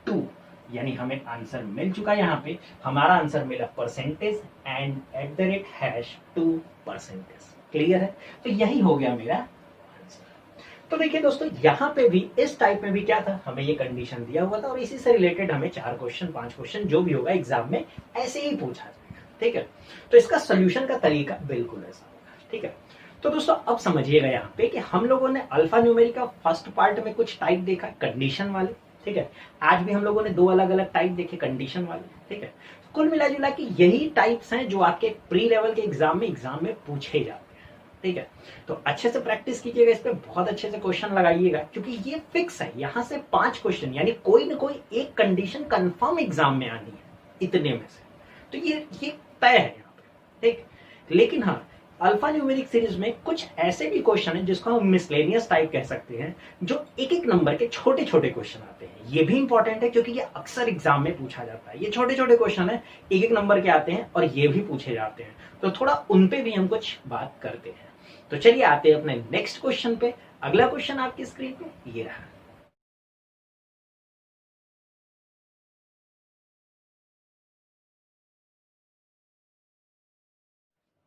2। यानी हमें आंसर मिल चुका है। यहाँ पे हमारा आंसर मिला परसेंटेज एंड @2%। क्लियर है, तो यही हो गया मेरा आंसर। तो देखिए दोस्तों, यहाँ पे भी इस टाइप में भी क्या था, हमें ये कंडीशन दिया हुआ था और इसी से रिलेटेड हमें 4 क्वेश्चन 5 क्वेश्चन जो भी होगा एग्जाम में ऐसे ही पूछा जाएगा। ठीक है, तो इसका सोल्यूशन का तरीका बिल्कुल ऐसा होगा। ठीक है, तो दोस्तों अब समझिएगा यहाँ पे कि हम लोगों ने अल्फा न्यूमेरिक का फर्स्ट पार्ट में कुछ टाइप देखा कंडीशन वाले। ठीक है, आज भी हम लोगों ने 2 अलग अलग टाइप देखे कंडीशन वाले। ठीक है, कुल मिला जुला के यही टाइप्स हैं जो आपके प्री लेवल के एग्जाम में पूछे जाते हैं। ठीक है, तो अच्छे से प्रैक्टिस कीजिएगा, इस पे बहुत अच्छे से क्वेश्चन लगाइएगा, क्योंकि ये फिक्स है, यहाँ से 5 क्वेश्चन, यानी कोई ना कोई एक कंडीशन कंफर्म एग्जाम में आनी है इतने में से। तो ये तय है यहाँ पे। ठीक, लेकिन हाँ, अल्फा न्यूमेरिक सीरीज में कुछ ऐसे भी क्वेश्चन है जिसको हम मिसलेनियस टाइप कह सकते हैं, जो एक एक नंबर के छोटे छोटे क्वेश्चन आते हैं। ये भी इंपॉर्टेंट है क्योंकि ये अक्सर एग्जाम में पूछा जाता है। ये छोटे छोटे क्वेश्चन है, एक एक नंबर के आते हैं और ये भी पूछे जाते हैं, तो थोड़ा उन पे भी हम कुछ बात करते हैं। तो चलिए आते हैं अपने नेक्स्ट क्वेश्चन पे। अगला क्वेश्चन आपकी स्क्रीन पे ये रहा।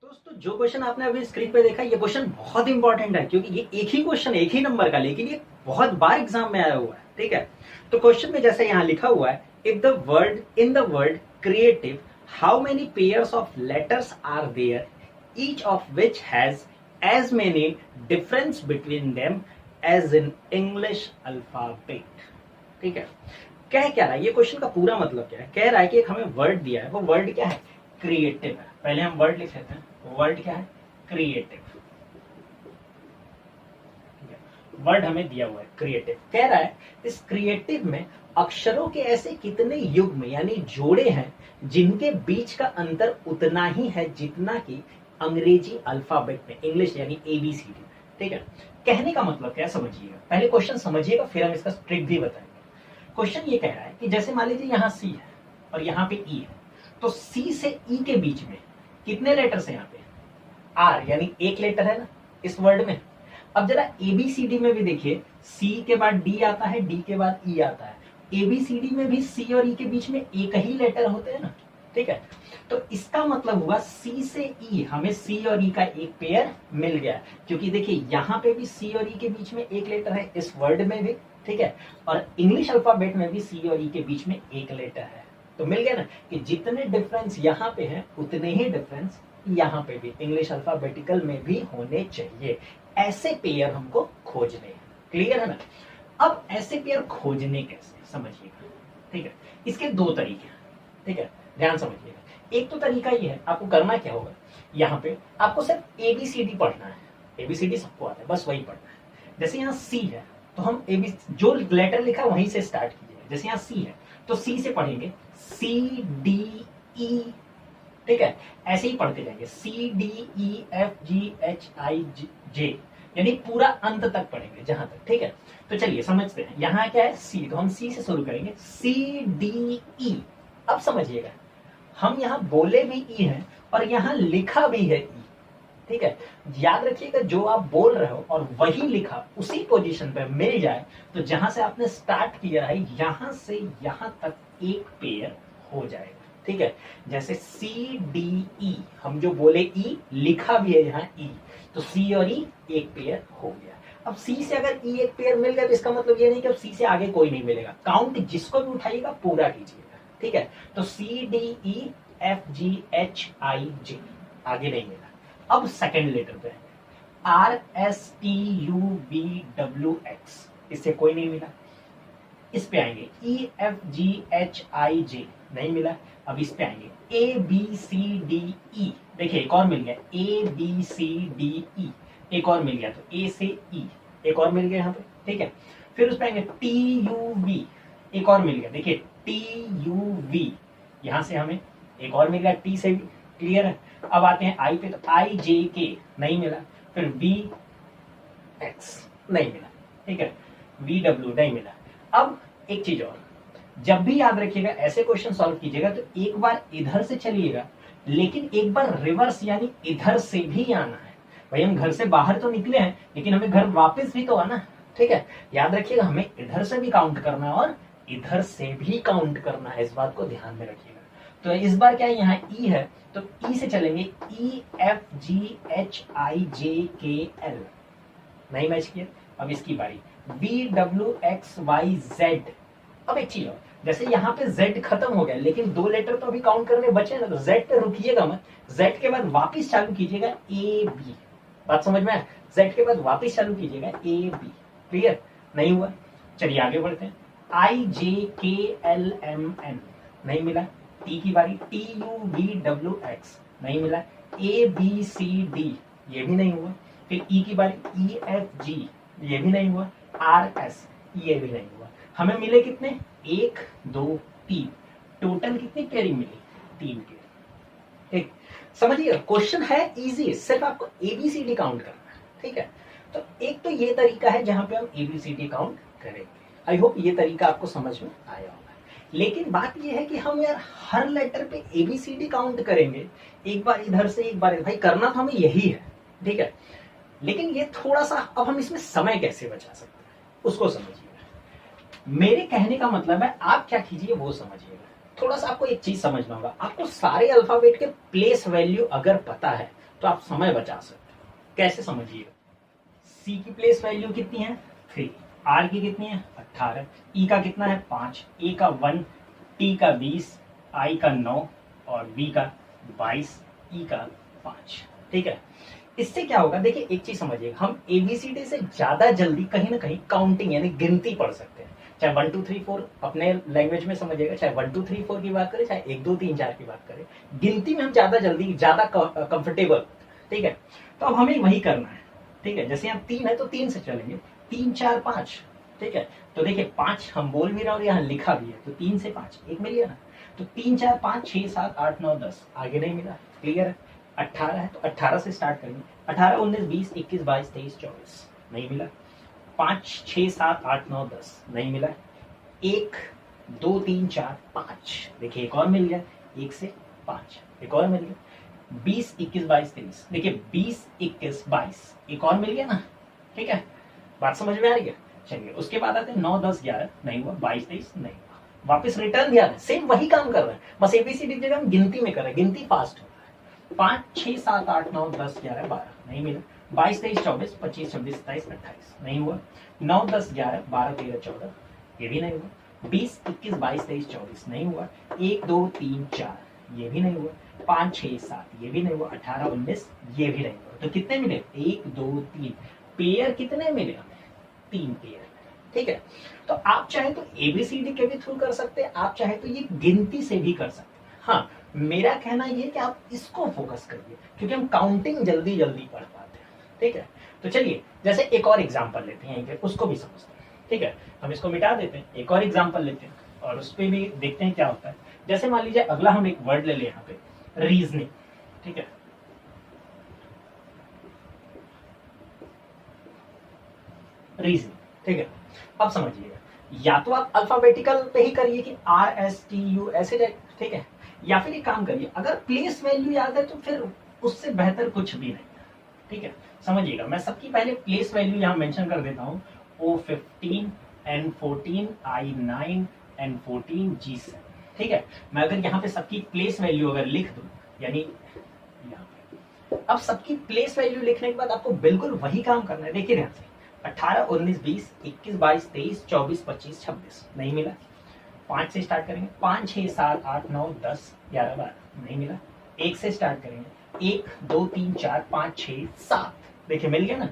दोस्तों जो क्वेश्चन आपने अभी स्क्रीन पे देखा, ये क्वेश्चन बहुत इंपॉर्टेंट है, क्योंकि ये एक ही क्वेश्चन एक ही नंबर का, लेकिन ये बहुत बार एग्जाम में आया हुआ है। ठीक है, तो क्वेश्चन में जैसे यहाँ लिखा हुआ है, if the word in the word creative how many pairs of letters are there, each of which has as many difference between them as in English alphabet। ठीक है, कह क्या रहा है, ये क्वेश्चन का पूरा मतलब क्या है, कह रहा है कि एक हमें वर्ड दिया है, वो वर्ड क्या है, क्रिएटिव है। पहले हम वर्ड लिख लेते हैं, वर्ड क्या है, क्रिएटिव। वर्ड हमें दिया हुआ है क्रिएटिव, कह रहा है इस क्रिएटिव में अक्षरों के ऐसे कितने युग्म यानी जोड़े हैं जिनके बीच का अंतर उतना ही है जितना कि अंग्रेजी अल्फाबेट में, इंग्लिश यानी ABCD। ठीक है, कहने का मतलब क्या समझिएगा, पहले क्वेश्चन समझिएगा फिर हम इसका ट्रिक भी बताएंगे। क्वेश्चन ये कह रहा है कि जैसे मान लीजिए यहाँ C है और यहाँ पे E है, तो C से E के बीच में कितने लेटर्स है, यहाँ पे R यानी एक लेटर है ना इस वर्ड में। अब जरा ABCD में भी देखिए, C के बाद D आता है, D के बाद E आता है, ABCD में भी C और E के बीच में एक ही लेटर होते हैं ना। ठीक है, तो इसका मतलब हुआ C से E हमें C और E का एक पेयर मिल गया, क्योंकि देखिए यहाँ पे भी C और E के बीच में एक लेटर है इस वर्ड में भी। ठीक है, और इंग्लिश अल्फाबेट में भी C और E के बीच में एक लेटर है, तो मिल गया ना कि जितने डिफरेंस यहाँ पे हैं उतने ही डिफरेंस यहाँ पे भी इंग्लिश अल्फाबेटिकल में भी होने चाहिए। ऐसे पेयर हमको खोजने हैं, क्लियर है ना। अब ऐसे पेयर खोजने कैसे समझिएगा। ठीक है, इसके दो तरीके हैं। ठीक है, ध्यान समझिएगा। एक तो तरीका ये है, आपको करना क्या होगा, यहाँ पे आपको सिर्फ ABCD पढ़ना है। ABCD सबको आता है, बस वही पढ़ना है। जैसे यहाँ C है तो हम जो लेटर लिखा है वहीं से स्टार्ट कीजिएगा। जैसे यहाँ C है तो C से पढ़ेंगे CDE। ठीक है, ऐसे ही पढ़ते जाएंगे CDEFGHIJ, यानी पूरा अंत तक पढ़ेंगे जहां तक। ठीक है, तो चलिए समझते हैं। यहाँ क्या है C, तो हम C से शुरू करेंगे CDE। अब समझिएगा, हम यहाँ बोले भी E हैं और यहाँ लिखा भी है E। ठीक है, याद रखिएगा जो आप बोल रहे हो और वही लिखा उसी पोजीशन पे मिल जाए तो जहां से आपने स्टार्ट किया है यहां से यहां तक एक पेयर हो जाएगा। ठीक है, जैसे CDE हम जो बोले E लिखा भी है यहाँ E, तो C और E एक पेयर हो गया। अब C से अगर E एक पेयर मिल गया तो इसका मतलब ये नहीं कि अब C से आगे कोई नहीं मिलेगा, काउंट जिसको भी उठाइएगा पूरा कीजिएगा। ठीक है, तो CDEFGHIJ आगे नहीं मिला। अब सेकेंड लेटर पे RSTUVWX, इससे कोई नहीं मिला। इस पे आएंगे EFGHIJ, नहीं मिला। अब इस पे आएंगे ABCDE, देखिए एक और मिल गया ABCDE, एक और मिल गया तो A से E, एक और मिल गया यहाँ पे। ठीक है, फिर उस पे आएंगे TUV, एक और मिल गया, देखिए TUV, यहाँ से हमें एक और मिल गया T से भी, क्लियर है। अब आते हैं I पे, तो IJK नहीं मिला, फिर VX नहीं मिला। ठीक है, VW नहीं मिला। अब एक चीज और, जब भी याद रखिएगा ऐसे क्वेश्चन सॉल्व कीजिएगा तो एक बार इधर से चलिएगा, लेकिन एक बार रिवर्स यानी इधर से भी आना है। भाई हम घर से बाहर तो निकले हैं लेकिन हमें घर वापस भी तो आना। ठीक है, याद रखिएगा हमें इधर से भी काउंट करना है और इधर से भी काउंट करना है, इस बात को ध्यान में रखिएगा। तो इस बार क्या है, यहाँ E है तो E से चलेंगे EFGHIJKL, नहीं मैच किया। अब इसकी बारी VWXYZ। अब एक चीज और, जैसे यहाँ पे Z खत्म हो गया लेकिन दो लेटर तो अभी काउंट करने बचे ना, तो Z पे रुकिएगा मत, Z के बाद वापस चालू कीजिएगा AB। बात समझ में आया, Z के बाद वापस चालू कीजिएगा AB। क्लियर, नहीं हुआ, चलिए आगे बढ़ते हैं। IJKLMN नहीं मिला। T की बारी TUVWX नहीं मिला। ABCD ये भी नहीं हुआ। फिर E की बारी EFG ये भी नहीं हुआ। RS ये भी नहीं हुआ। हमें मिले कितने, 1 2 3, टोटल कितनी पेयरिंग मिली, 3 पेयर। ठीक, समझिए क्वेश्चन है इजी, सिर्फ आपको ABCD काउंट करना है। ठीक है, तो एक तो ये तरीका है जहां पे हम ABCD काउंट करेंगे। आई होप ये तरीका आपको समझ में आया होगा। लेकिन बात ये है कि हम यार हर लेटर पे ABCD काउंट करेंगे, एक बार इधर से एक बार, भाई करना तो हमें यही है। ठीक है, लेकिन ये थोड़ा सा, अब हम इसमें समय कैसे बचा सकते हैं उसको समझिएगा। मेरे कहने का मतलब है आप क्या कीजिए वो समझिएगा। थोड़ा सा आपको एक चीज समझना होगा, आपको सारे अल्फाबेट के प्लेस वैल्यू अगर पता है तो आप समय बचा सकते हो। कैसे समझिएगा, C की प्लेस वैल्यू कितनी है 3, R की कितनी है 18, E का कितना है 5, A का 1, T का 20, I का 9 और B का 22, E का 5। ठीक है, इससे क्या होगा, देखिए एक चीज समझिएगा, हम ABCD से ज्यादा जल्दी कहीं ना कहीं काउंटिंग यानी गिनती पढ़ सकते हैं। चाहे 1 2 3 4 अपने लैंग्वेज में समझिएगा, चाहे 1 2 3 4 की बात करें, चाहे 1 2 3 4 की बात करें, गिनती में हम ज्यादा जल्दी ज्यादा कंफर्टेबल। ठीक है, तो अब हमें वही करना है। ठीक है, जैसे यहाँ 3 है तो 3 से चलेंगे, 3 4 5, ठीक है। तो देखिए 5 हम बोल भी रहे और यहाँ लिखा भी है, तो 3 से 5 एक मिल गया ना। तो 3 4 5 6 7 8 9 10 आगे नहीं मिला, क्लियर है। 18 है तो 18 से स्टार्ट करेंगे, 18 19 20 21 22 23 24 नहीं मिला। 5 6 7 8 9 10 नहीं मिला। 1 2 3 4 5, देखिए एक और मिल गया, 1 से 5 एक और मिल गया। 20 21 22 23, देखिए 20 21 22 एक और मिल गया ना, ठीक है। बात समझ में आ रही है। चलिए उसके बाद आते हैं 9 10 11 नहीं हुआ, 22 23 नहीं हुआ। वापस रिटर्न दिया है, सेम वही काम कर रहे हैं, बस एबीसीडी जगह हम गिनती में कर रहे हैं, गिनती फास्ट हो रहा है। 5 6 7 8 9 10 11 12 नहीं मिला। 22 23 24 25 26 27 28 नहीं हुआ। 9 10 11 12 13 14 ये भी नहीं हुआ। 20 21 22 23 24 नहीं हुआ। 1 2 3 4 ये भी नहीं हुआ। 5 6 7 ये भी नहीं हुआ। 18 19 ये भी नहीं हुआ। तो कितने मिले? 1 2 3 पेयर कितने मिले? 3 पेयर, ठीक है। तो आप चाहे तो एबीसीडी के भी थ्रू कर सकते हैं, आप चाहे तो ये गिनती से भी कर सकते हैं। हाँ, मेरा कहना ये कि आप इसको फोकस करिए, क्योंकि हम काउंटिंग जल्दी जल्दी पढ़ पाते हैं, ठीक है। तो चलिए जैसे एक और एग्जांपल लेते हैं, उसको भी समझते हैं, ठीक है। हम इसको मिटा देते हैं, एक और एग्जांपल लेते हैं और उस पर भी देखते हैं क्या होता है। जैसे मान लीजिए अगला हम एक वर्ड ले लें यहाँ पे, रीजनिंग, ठीक है। रीजनिंग, ठीक है। अब समझिएगा, या तो आप अल्फाबेटिकल पे ही करिए कि RSTU ऐसे जाए, ठीक है। या फिर एक काम करिए, अगर प्लेस वैल्यू याद है तो फिर उससे बेहतर कुछ भी नहीं, ठीक है। समझिएगा, मैं सबकी पहले प्लेस वैल्यू यहाँ मेंशन कर देता हूँ। O15 N14 I9 N14 G7, ठीक है। मैं अगर यहाँ पे सबकी प्लेस वैल्यू अगर लिख दूं, यानी यहाँ पे अब सबकी प्लेस वैल्यू लिखने के बाद आपको बिल्कुल वही काम करना है। देखिए ध्यान से, 18 19 20 21 22 23 24 25 26 नहीं मिला। 5 से स्टार्ट करेंगे, 5 6 7 8 9 10 11 12 नहीं मिला। 1 से स्टार्ट करेंगे, 1 2 3 4 5 6 7, देखिए मिल गया ना।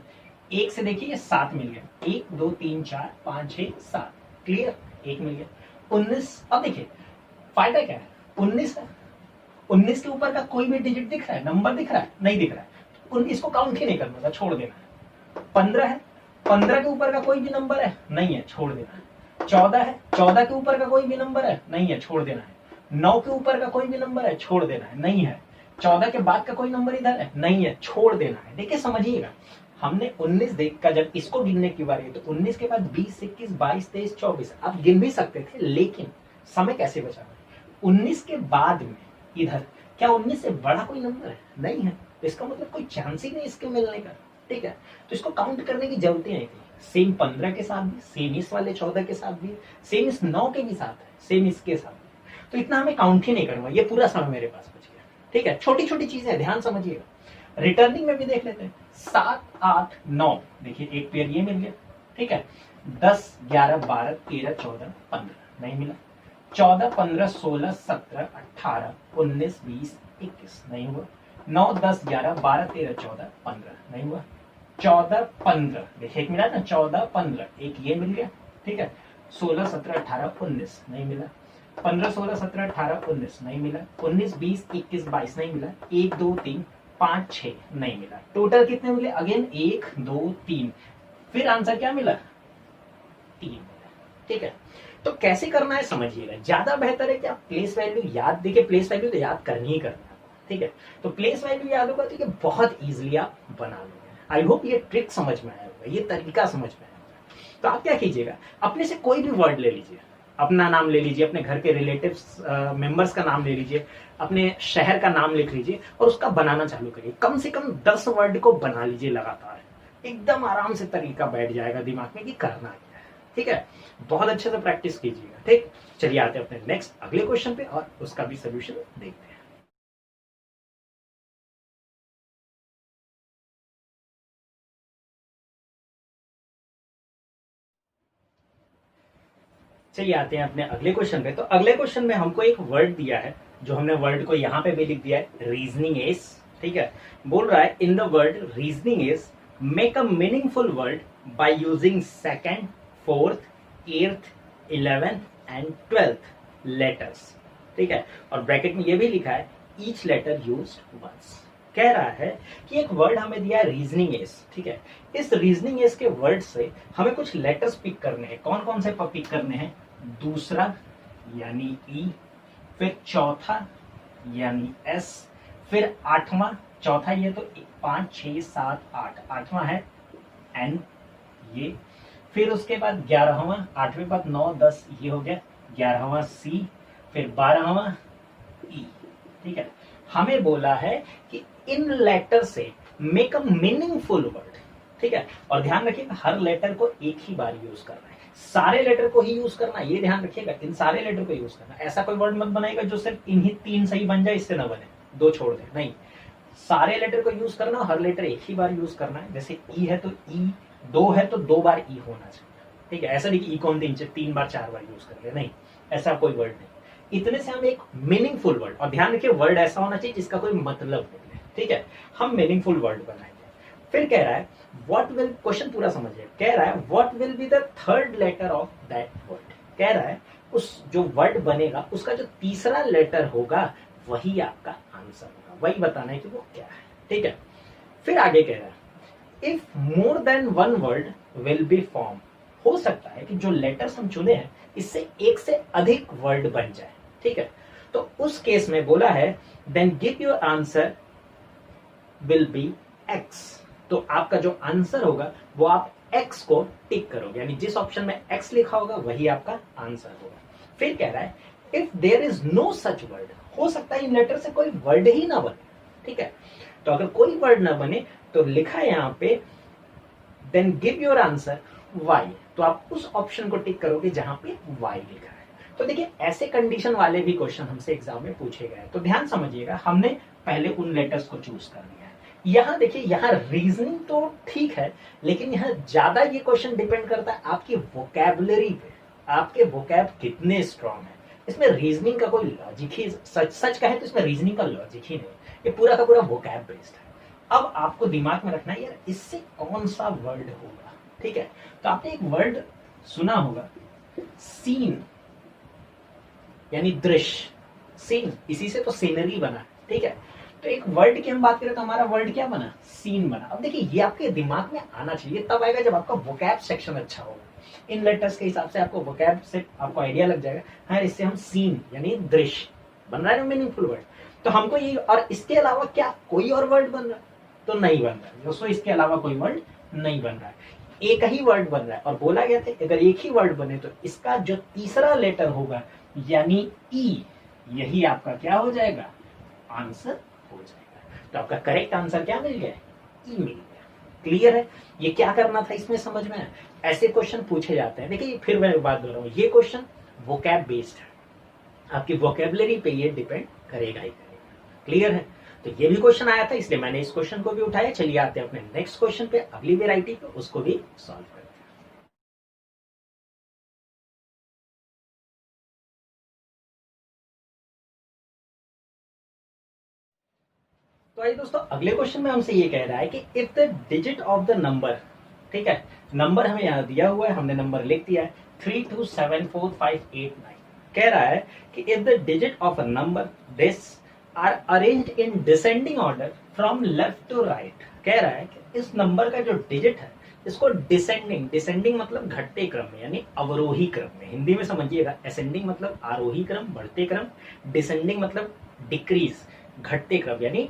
1 से देखिए 7 मिल गया, 1 2 3 4 5 6 7, क्लियर, 1 मिल गया। 19, अब देखिए फायदा क्या है, 19 है, 19 के ऊपर का कोई भी डिजिट दिख रहा है, नंबर दिख रहा है? नहीं दिख रहा है, 19 को काउंट ही नहीं करना था, छोड़ देना है। 15 है, 15 के ऊपर का कोई भी नंबर है? नहीं है, छोड़ देना है। 14 है, 14 के ऊपर का कोई भी नंबर है? नहीं है, छोड़ देना है। 9 के ऊपर का कोई भी नंबर है? छोड़ देना है, नहीं है। 14 के बाद का कोई नंबर इधर है? नहीं है, छोड़ देना है। देखिए समझिएगा, हमने 19 देखा, जब इसको गिनने की बारी है तो 19 के बाद 20 21 22 23 24 आप गिन भी सकते थे, लेकिन समय कैसे बचाना है। 19 के बाद में इधर क्या 19 से बड़ा कोई नंबर है? नहीं है, तो इसका मतलब कोई चांस ही नहीं इसके मिलने का, ठीक है। तो इसको काउंट करने की जरूरत नहीं थी। सेम 15 के साथ भी, सेम इस वाले 14 के साथ भी, सेम इस 9 के भी साथ है, सेम इसके साथ भी। तो इतना हमें काउंट ही नहीं करना, ये पूरा समय मेरे पास बच गया, ठीक है। छोटी छोटी चीजें ध्यान समझिएगा। रिटर्निंग में भी देख लेते हैं, 7 8 9, देखिए एक पेयर ये मिल गया, ठीक है। 10 11 12 13 14 15 नहीं मिला। 14 15 16 17 18 19 20 21 नहीं हुआ। 9 10 11 12 13 14 15 नहीं हुआ। 14 15, देखिए एक मिला ना, 14 15 एक ये मिल गया, ठीक है। 16 17 18 19 नहीं मिला। 15 16 17 18 19 नहीं मिला। 19 20 21 22 नहीं मिला। 1 2 3 5 6 नहीं मिला। टोटल कितने मिले? अगेन 1 2 3, फिर आंसर क्या मिला? 3 मिला, ठीक है। तो कैसे करना है समझिएगा, ज्यादा बेहतर है कि आप प्लेस वैल्यू याद, देखिए प्लेस वैल्यू तो याद करनी ही करनी है, ठीक है। तो प्लेस वैल्यू याद होगा तो ये बहुत इजीली आप बना लोगे। आई होप ये ट्रिक समझ में आया होगा, ये तरीका समझ में आया होगा। तो आप क्या कीजिएगा, अपने से कोई भी वर्ड ले लीजिए, अपना नाम ले लीजिए, अपने घर के रिलेटिव्स मेंबर्स का नाम ले लीजिए, अपने शहर का नाम लिख लीजिए और उसका बनाना चालू करिए। कम से कम 10 वर्ड को बना लीजिए लगातार, एकदम आराम से तरीका बैठ जाएगा दिमाग में कि करना क्या है, ठीक है। बहुत अच्छे से प्रैक्टिस कीजिएगा, ठीक। चलिए आते हैं अपने नेक्स्ट अगले क्वेश्चन पे और उसका भी सोल्यूशन देखते हैं। चलिए आते हैं अपने अगले क्वेश्चन पे। तो अगले क्वेश्चन में हमको एक वर्ड दिया है, जो हमने वर्ड को यहाँ पे भी लिख दिया है, रीजनिंग इज, ठीक है। बोल रहा है इन the word reasoning is make a meaningful word by using second, fourth, 8th, 11th and 12th letters, ठीक है। और ब्रैकेट में ये भी लिखा है ईच लेटर यूज्ड वंस, कह रहा है कि एक वर्ड हमें दिया है रीजनिंग एस, ठीक है। इस रीजनिंग एस के वर्ड से हमें कुछ लेटर्स पिक करने हैं। कौन कौन से पिक करने हैं? दूसरा यानी ई, फिर चौथा यानी एस, फिर आठवां, चौथा ये तो 5 6 7 8, आठवां है एन ये, फिर उसके बाद 11वां, 8वें बाद 9 10 ये हो गया 11वां सी, फिर 12वां ई, ठीक है। हमें बोला है कि इन लेटर से मेक अ मीनिंगफुल वर्ड, ठीक है। और ध्यान रखिएगा हर लेटर को एक ही बार यूज करना है, सारे लेटर को ही यूज करना है, ये ध्यान रखिएगा, इन सारे लेटर को यूज करना। ऐसा कोई वर्ड मत बनाएगा जो सिर्फ इन्हीं 3 सही बन जाए, इससे ना बने, 2 छोड़ दे, नहीं, सारे लेटर को यूज करना, हर लेटर एक ही बार यूज करना है। जैसे ई है तो ई, 2 है तो 2 बार ई होना चाहिए, ठीक है। ऐसा नहीं कि ई कौन 3 बार 4 बार यूज कर ले, नहीं, ऐसा कोई वर्ड नहीं। इतने से हम एक मीनिंगफुल वर्ड, और ध्यान रखिए वर्ड ऐसा होना चाहिए जिसका कोई मतलब नहीं, ठीक है, हम मीनिंगफुल वर्ड बनाएंगे। फिर कह रहा है व्हाट विल, क्वेश्चन पूरा समझिए, कह रहा है what will be the third letter of that word. कह रहा है उस जो वर्ड बनेगा उसका जो तीसरा लेटर होगा वही आपका आंसर होगा, वही बताना है कि वो क्या है, ठीक है। फिर आगे कह रहा है if more than one word will be form, हो सकता है कि जो लेटर्स हम चुने हैं इससे एक से अधिक वर्ड बन जाए, ठीक है। तो उस केस में बोला है then give your answer will be X, तो आपका जो आंसर होगा वो आप एक्स को टिक करोगे, यानी जिस ऑप्शन में एक्स लिखा होगा वही आपका आंसर होगा। फिर कह रहा है if there is no such word, हो सकता है इन लेटर से कोई वर्ड ही ना बने, ठीक है। तो अगर कोई वर्ड ना बने तो लिखा है यहाँ पे then give your answer Y, तो आप उस ऑप्शन को टिक करोगे जहां पे वाई लिखा है। तो देखिए ऐसे कंडीशन वाले भी क्वेश्चन हमसे एग्जाम में पूछे गए, तो ध्यान समझिएगा हमने पहले उन लेटर्स को चूज कर लिया है। यहाँ देखिए यहाँ रीजनिंग तो ठीक है, लेकिन यहाँ ज्यादा ये क्वेश्चन डिपेंड करता है आपकी वोकैबुलरी पे, आपके वोकैब कितने स्ट्रांग है। इसमें रीजनिंग का कोई लॉजिक ही, सच कहे तो इसमें रीजनिंग का लॉजिक ही नहीं, ये पूरा का पूरा वोकैब बेस्ड है। अब आपको दिमाग में रखना है यार इससे कौन सा वर्ड होगा, ठीक है। तो आपने एक वर्ड सुना होगा सीन, यानी दृश्य, सीन, इसी से तो सीनरी बना, ठीक है। तो एक वर्ड की हम बात करें तो हमारा वर्ड क्या बना? सीन बना। अब देखिए ये आपके दिमाग में आना चाहिए, तब आएगा जब आपका वोकैब सेक्शन अच्छा होगा। इन लेटर्स के हिसाब से आपको वोकैब से आपको आइडिया लग जाएगा, हाँ इससे हम सीन यानी दृश्य बन रहा है मीनिंगफुल वर्ड, तो हमको ये, और इसके अलावा क्या कोई और वर्ड बन रहा है? तो नहीं बन रहा है दोस्तों, इसके अलावा कोई वर्ड नहीं बन रहा है, एक ही वर्ड बन रहा है। और बोला गया था अगर एक ही वर्ड बने तो इसका जो तीसरा लेटर होगा यानी ई, यही आपका क्या हो जाएगा? आंसर हो जाएगा। तो आपका करेक्ट आंसर क्या मिल गया? ई मिल गया। क्लियर है? ये क्या करना था इसमें समझ में? ऐसे क्वेश्चन पूछे जाते हैं। देखिए फिर मैं बात कर रहा हूँ, ये क्वेश्चन वोकैब बेस्ड है, आपकी वोकैबुलरी पे ये डिपेंड करेगा ही करेगा। क्लियर है? तो ये भी क्वेश्चन आया था इसलिए मैंने इस क्वेश्चन को भी उठाया। चलिए आते हैं अपने नेक्स्ट क्वेश्चन पे, अगली वेराइटी पे, उसको भी सॉल्व करते हैं। तो आइए दोस्तों अगले क्वेश्चन में हमसे ये कह रहा है कि if the digit of the number, ठीक है, नंबर हमें यहाँ दिया हुआ है, हमने नंबर लिख दिया है 32745889। कह रहा है कि if the digit of a number this are arranged in descending order from left to right. कह रहा है कि इस नंबर का जो डिजिट है इसको डिसेंडिंग, डिसेंडिंग मतलब घटते क्रम में यानी अवरोही क्रम में, हिंदी में समझिएगा, असेंडिंग मतलब आरोही क्रम बढ़ते क्रम, डिसेंडिंग मतलब डिक्रीज घटते क्रम यानी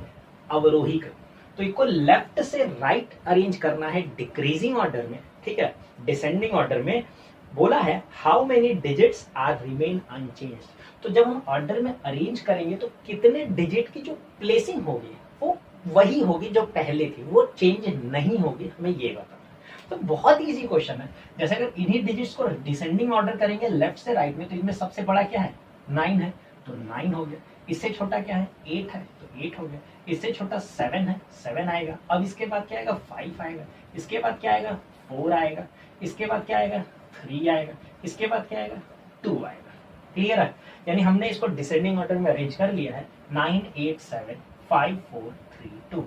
अवरोही क्रम। तो इसको लेफ्ट से राइट अरेंज करना है डिक्रीजिंग ऑर्डर में, ठीक है। डिसेंडिंग ऑर्डर में बोला है how many digits are remain unchanged, तो जब हम ऑर्डर में अरेंज करेंगे तो कितने डिजिट की जो प्लेसिंग होगी वो वही होगी जो पहले थी, वो चेंज नहीं होगी, हमें ये बताना है। तो बहुत इजी क्वेश्चन है। जैसे अगर इन्हीं डिजिट्स को डिसेंडिंग ऑर्डर करेंगे लेफ्ट से राइट में, तो इनमें सबसे बड़ा क्या है? 9 है, तो 9 हो गया। इससे छोटा क्या है? 8 है, तो 8 हो गया। इससे छोटा 7 है, 7 आएगा। अब इसके बाद क्या आएगा? 5 आएगा। इसके बाद क्या आएगा? 4 आएगा। इसके बाद क्या आएगा? 3 आएगा। इसके बाद क्या आएगा? 2 आएगा। क्लियर है? यानी हमने इसको डिसेंडिंग ऑर्डर में अरेंज कर लिया है 9 8 7 5 4 3 2।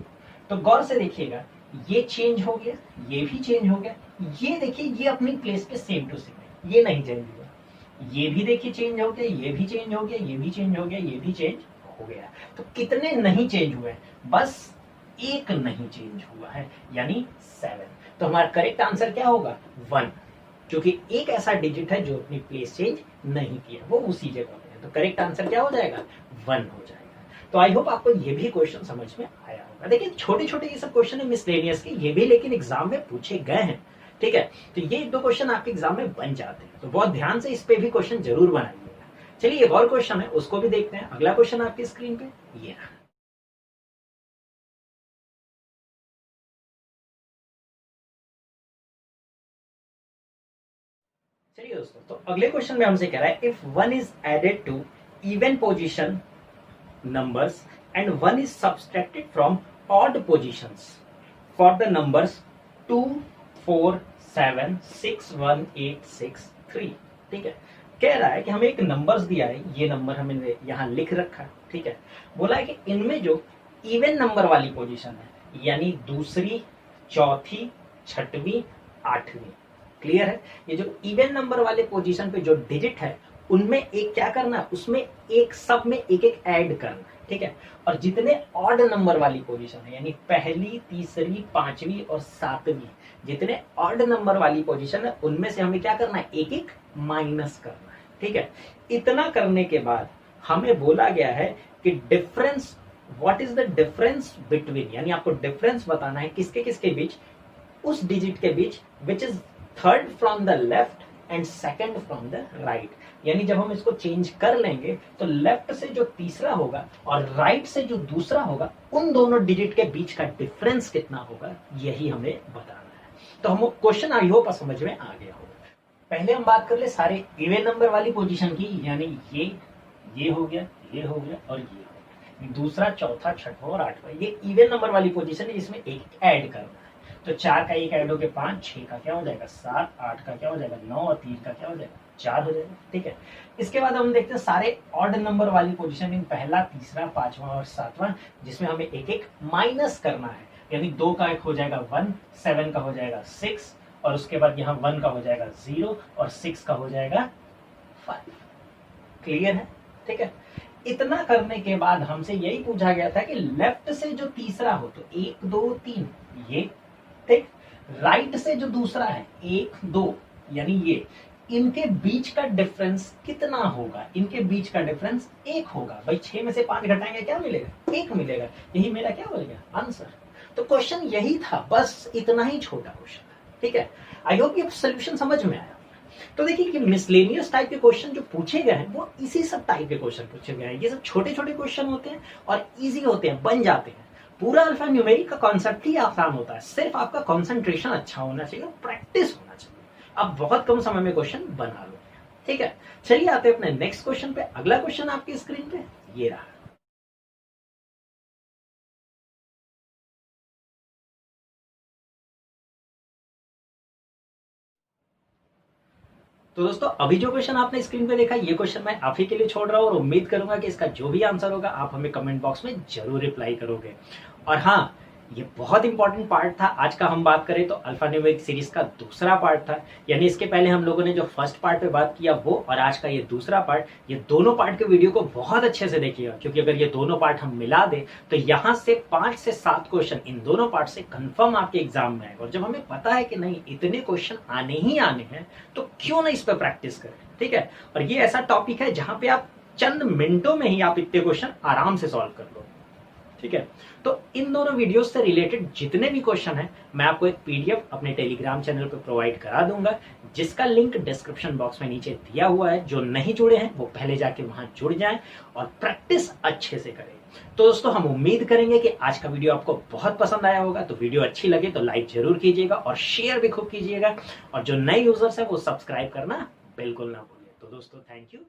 तो गौर से देखिएगा, ये चेंज हो गया, ये भी चेंज हो गया, ये देखिए ये अपनी प्लेस पे सेम टू सेम है, ये नहीं चेंज हुआ। ये भी देखिए चेंज हो गया, ये भी चेंज हो गया, ये भी चेंज हो गया, ये भी चेंज हो गया। तो कितने नहीं चेंज हुए? बस एक नहीं चेंज हुआ है, यानी 7। तो हमारा करेक्ट आंसर क्या होगा? 1, क्योंकि एक ऐसा डिजिट है जो अपनी प्लेस चेंज नहीं किया, वो उसी जगह पे है। तो करेक्ट आंसर क्या हो जाएगा? 1 हो जाएगा। तो आई होप आपको ये भी क्वेश्चन समझ में आया होगा। देखिए छोटे छोटे ये सब क्वेश्चन है मिसलेनियस के, ये भी लेकिन एग्जाम में पूछे गए हैं, ठीक है। तो ये 1-2 क्वेश्चन आपके एग्जाम में बन जाते हैं, तो बहुत ध्यान से इस पे भी क्वेश्चन जरूर बनाइएगा। चलिए एक और क्वेश्चन है, उसको भी देखते हैं। अगला क्वेश्चन आपकी स्क्रीन पे ये रहा। चलिए दोस्तों, तो अगले क्वेश्चन में हमसे कह रहा है if 1 is added to even position numbers and 1 is subtracted from odd positions for the numbers 2, 4, 7, 6, 1, 8, 6, 3। ठीक है, कह रहा है कि हमें एक नंबर्स दिया है, ये नंबर हमने यहाँ लिख रखा है, ठीक है। बोला है कि इनमें जो इवन नंबर वाली पोजीशन है, यानी दूसरी, चौथी, छठवीं, आठवीं, क्लियर है। ये जो इवन नंबर वाले पोजीशन पे जो डिजिट है उनमें एक क्या करना है, उसमें एक सब में एक एक ऐड करना है, ठीक है। और जितने ऑड नंबर वाली पोजीशन है, यानी पहली, तीसरी, पांचवी और सातवीं, जितने ऑड नंबर वाली पोजीशन है उनमें से हमें क्या करना है, एक एक माइनस करना है, ठीक है। इतना करने के बाद हमें बोला गया है कि difference, what is the difference between, यानी आपको डिफरेंस बताना है किसके किसके बीच, उस डिजिट के बीच which is third from the left and second from the right. यानी जब हम इसको चेंज कर लेंगे तो लेफ्ट से जो तीसरा होगा और राइट से जो दूसरा होगा, उन दोनों डिजिट के बीच का डिफरेंस कितना होगा, यही हमें बताना है। तो हम क्वेश्चन आई होप समझ में आ गया होगा। पहले हम बात कर ले सारे इवन नंबर वाली पोजीशन की, यानी ये हो गया, ये हो गया और ये हो गया, दूसरा, चौथा, छठवां और आठवां, ये इवन नंबर वाली पोजीशन है जिसमें एक ऐड करना है। तो 4 का एक ऐड हो गया 5, 6 का क्या हो जाएगा 7, 8 का क्या हो जाएगा 9 और 3 का क्या हो जाएगा 4 हो जाएगा, ठीक है। इसके बाद हम देखते हैं सारे ऑड नंबर वाली पोजीशन इन पहला, तीसरा, पांचवा और सातवां, जिसमें हमें एक एक माइनस करना है। यानी 2 का एक हो जाएगा 1, 7 का हो जाएगा 6 और उसके बाद यहाँ 1 का हो जाएगा 0 और 6 का हो जाएगा 5। क्लियर है, ठीक है। इतना करने के बाद हमसे यही पूछा गया था कि लेफ्ट से जो तीसरा हो, तो 1, 2, 3 ये, ठीक। राइट से जो दूसरा है 1, 2 यानी ये, इनके बीच का डिफरेंस कितना होगा, इनके बीच का डिफरेंस 1 होगा। भाई 6 में से 5 घटाएंगे क्या मिलेगा, 1 मिलेगा। यही मेरा क्या हो गया आंसर। तो क्वेश्चन यही था, बस इतना ही छोटा क्वेश्चन, ठीक है। आई होप ये सोल्यूशन समझ में आया। तो देखिए कि मिसलेनियस टाइप के क्वेश्चन जो पूछे गए हैं वो इसी सब टाइप के क्वेश्चन पूछे गए हैं। ये सब छोटे छोटे क्वेश्चन होते हैं और इजी होते हैं, बन जाते हैं। पूरा अल्फा न्यूमेरिक का कॉन्सेप्ट ही आसान होता है, सिर्फ आपका कंसंट्रेशन अच्छा होना चाहिए, प्रैक्टिस होना चाहिए। आप बहुत कम समय में क्वेश्चन बना लो, ठीक है। चलिए आते हैं अपने नेक्स्ट क्वेश्चन पे। अगला क्वेश्चन आपकी स्क्रीन पे ये रहा। तो दोस्तों अभी जो क्वेश्चन आपने स्क्रीन पे देखा, ये क्वेश्चन मैं आप ही के लिए छोड़ रहा हूं और उम्मीद करूंगा कि इसका जो भी आंसर होगा आप हमें कमेंट बॉक्स में जरूर रिप्लाई करोगे। और हाँ, ये बहुत इंपॉर्टेंट पार्ट था आज का। हम बात करें तो अल्फा न्यूमेरिक सीरीज का दूसरा पार्ट था, यानी इसके पहले हम लोगों ने जो फर्स्ट पार्ट पे बात किया वो, और आज का ये दूसरा पार्ट, ये दोनों पार्ट के वीडियो को बहुत अच्छे से देखिएगा, क्योंकि अगर ये दोनों पार्ट हम मिला दें तो यहाँ से 5 से 7 क्वेश्चन इन दोनों पार्ट से कंफर्म आपके एग्जाम में आएगा। और जब हमें पता है कि नहीं इतने क्वेश्चन आने ही आने हैं, तो क्यों ना इस पर प्रैक्टिस करें, ठीक है। और ये ऐसा टॉपिक है जहां पे आप चंद मिनटों में ही आप इतने क्वेश्चन आराम से सॉल्व कर लो, ठीक है। तो इन दोनों वीडियोस से रिलेटेड जितने भी क्वेश्चन हैं, मैं आपको एक पीडीएफ अपने टेलीग्राम चैनल पे प्रोवाइड करा दूंगा, जिसका लिंक डिस्क्रिप्शन बॉक्स में नीचे दिया हुआ है। जो नहीं जुड़े हैं वो पहले जाके वहां जुड़ जाएं और प्रैक्टिस अच्छे से करें। तो दोस्तों हम उम्मीद करेंगे कि आज का वीडियो आपको बहुत पसंद आया होगा। तो वीडियो अच्छी लगे तो लाइक जरूर कीजिएगा और शेयर भी खूब कीजिएगा, और जो नए यूजर्स है वो सब्सक्राइब करना बिल्कुल ना भूलिए। तो दोस्तों थैंक यू।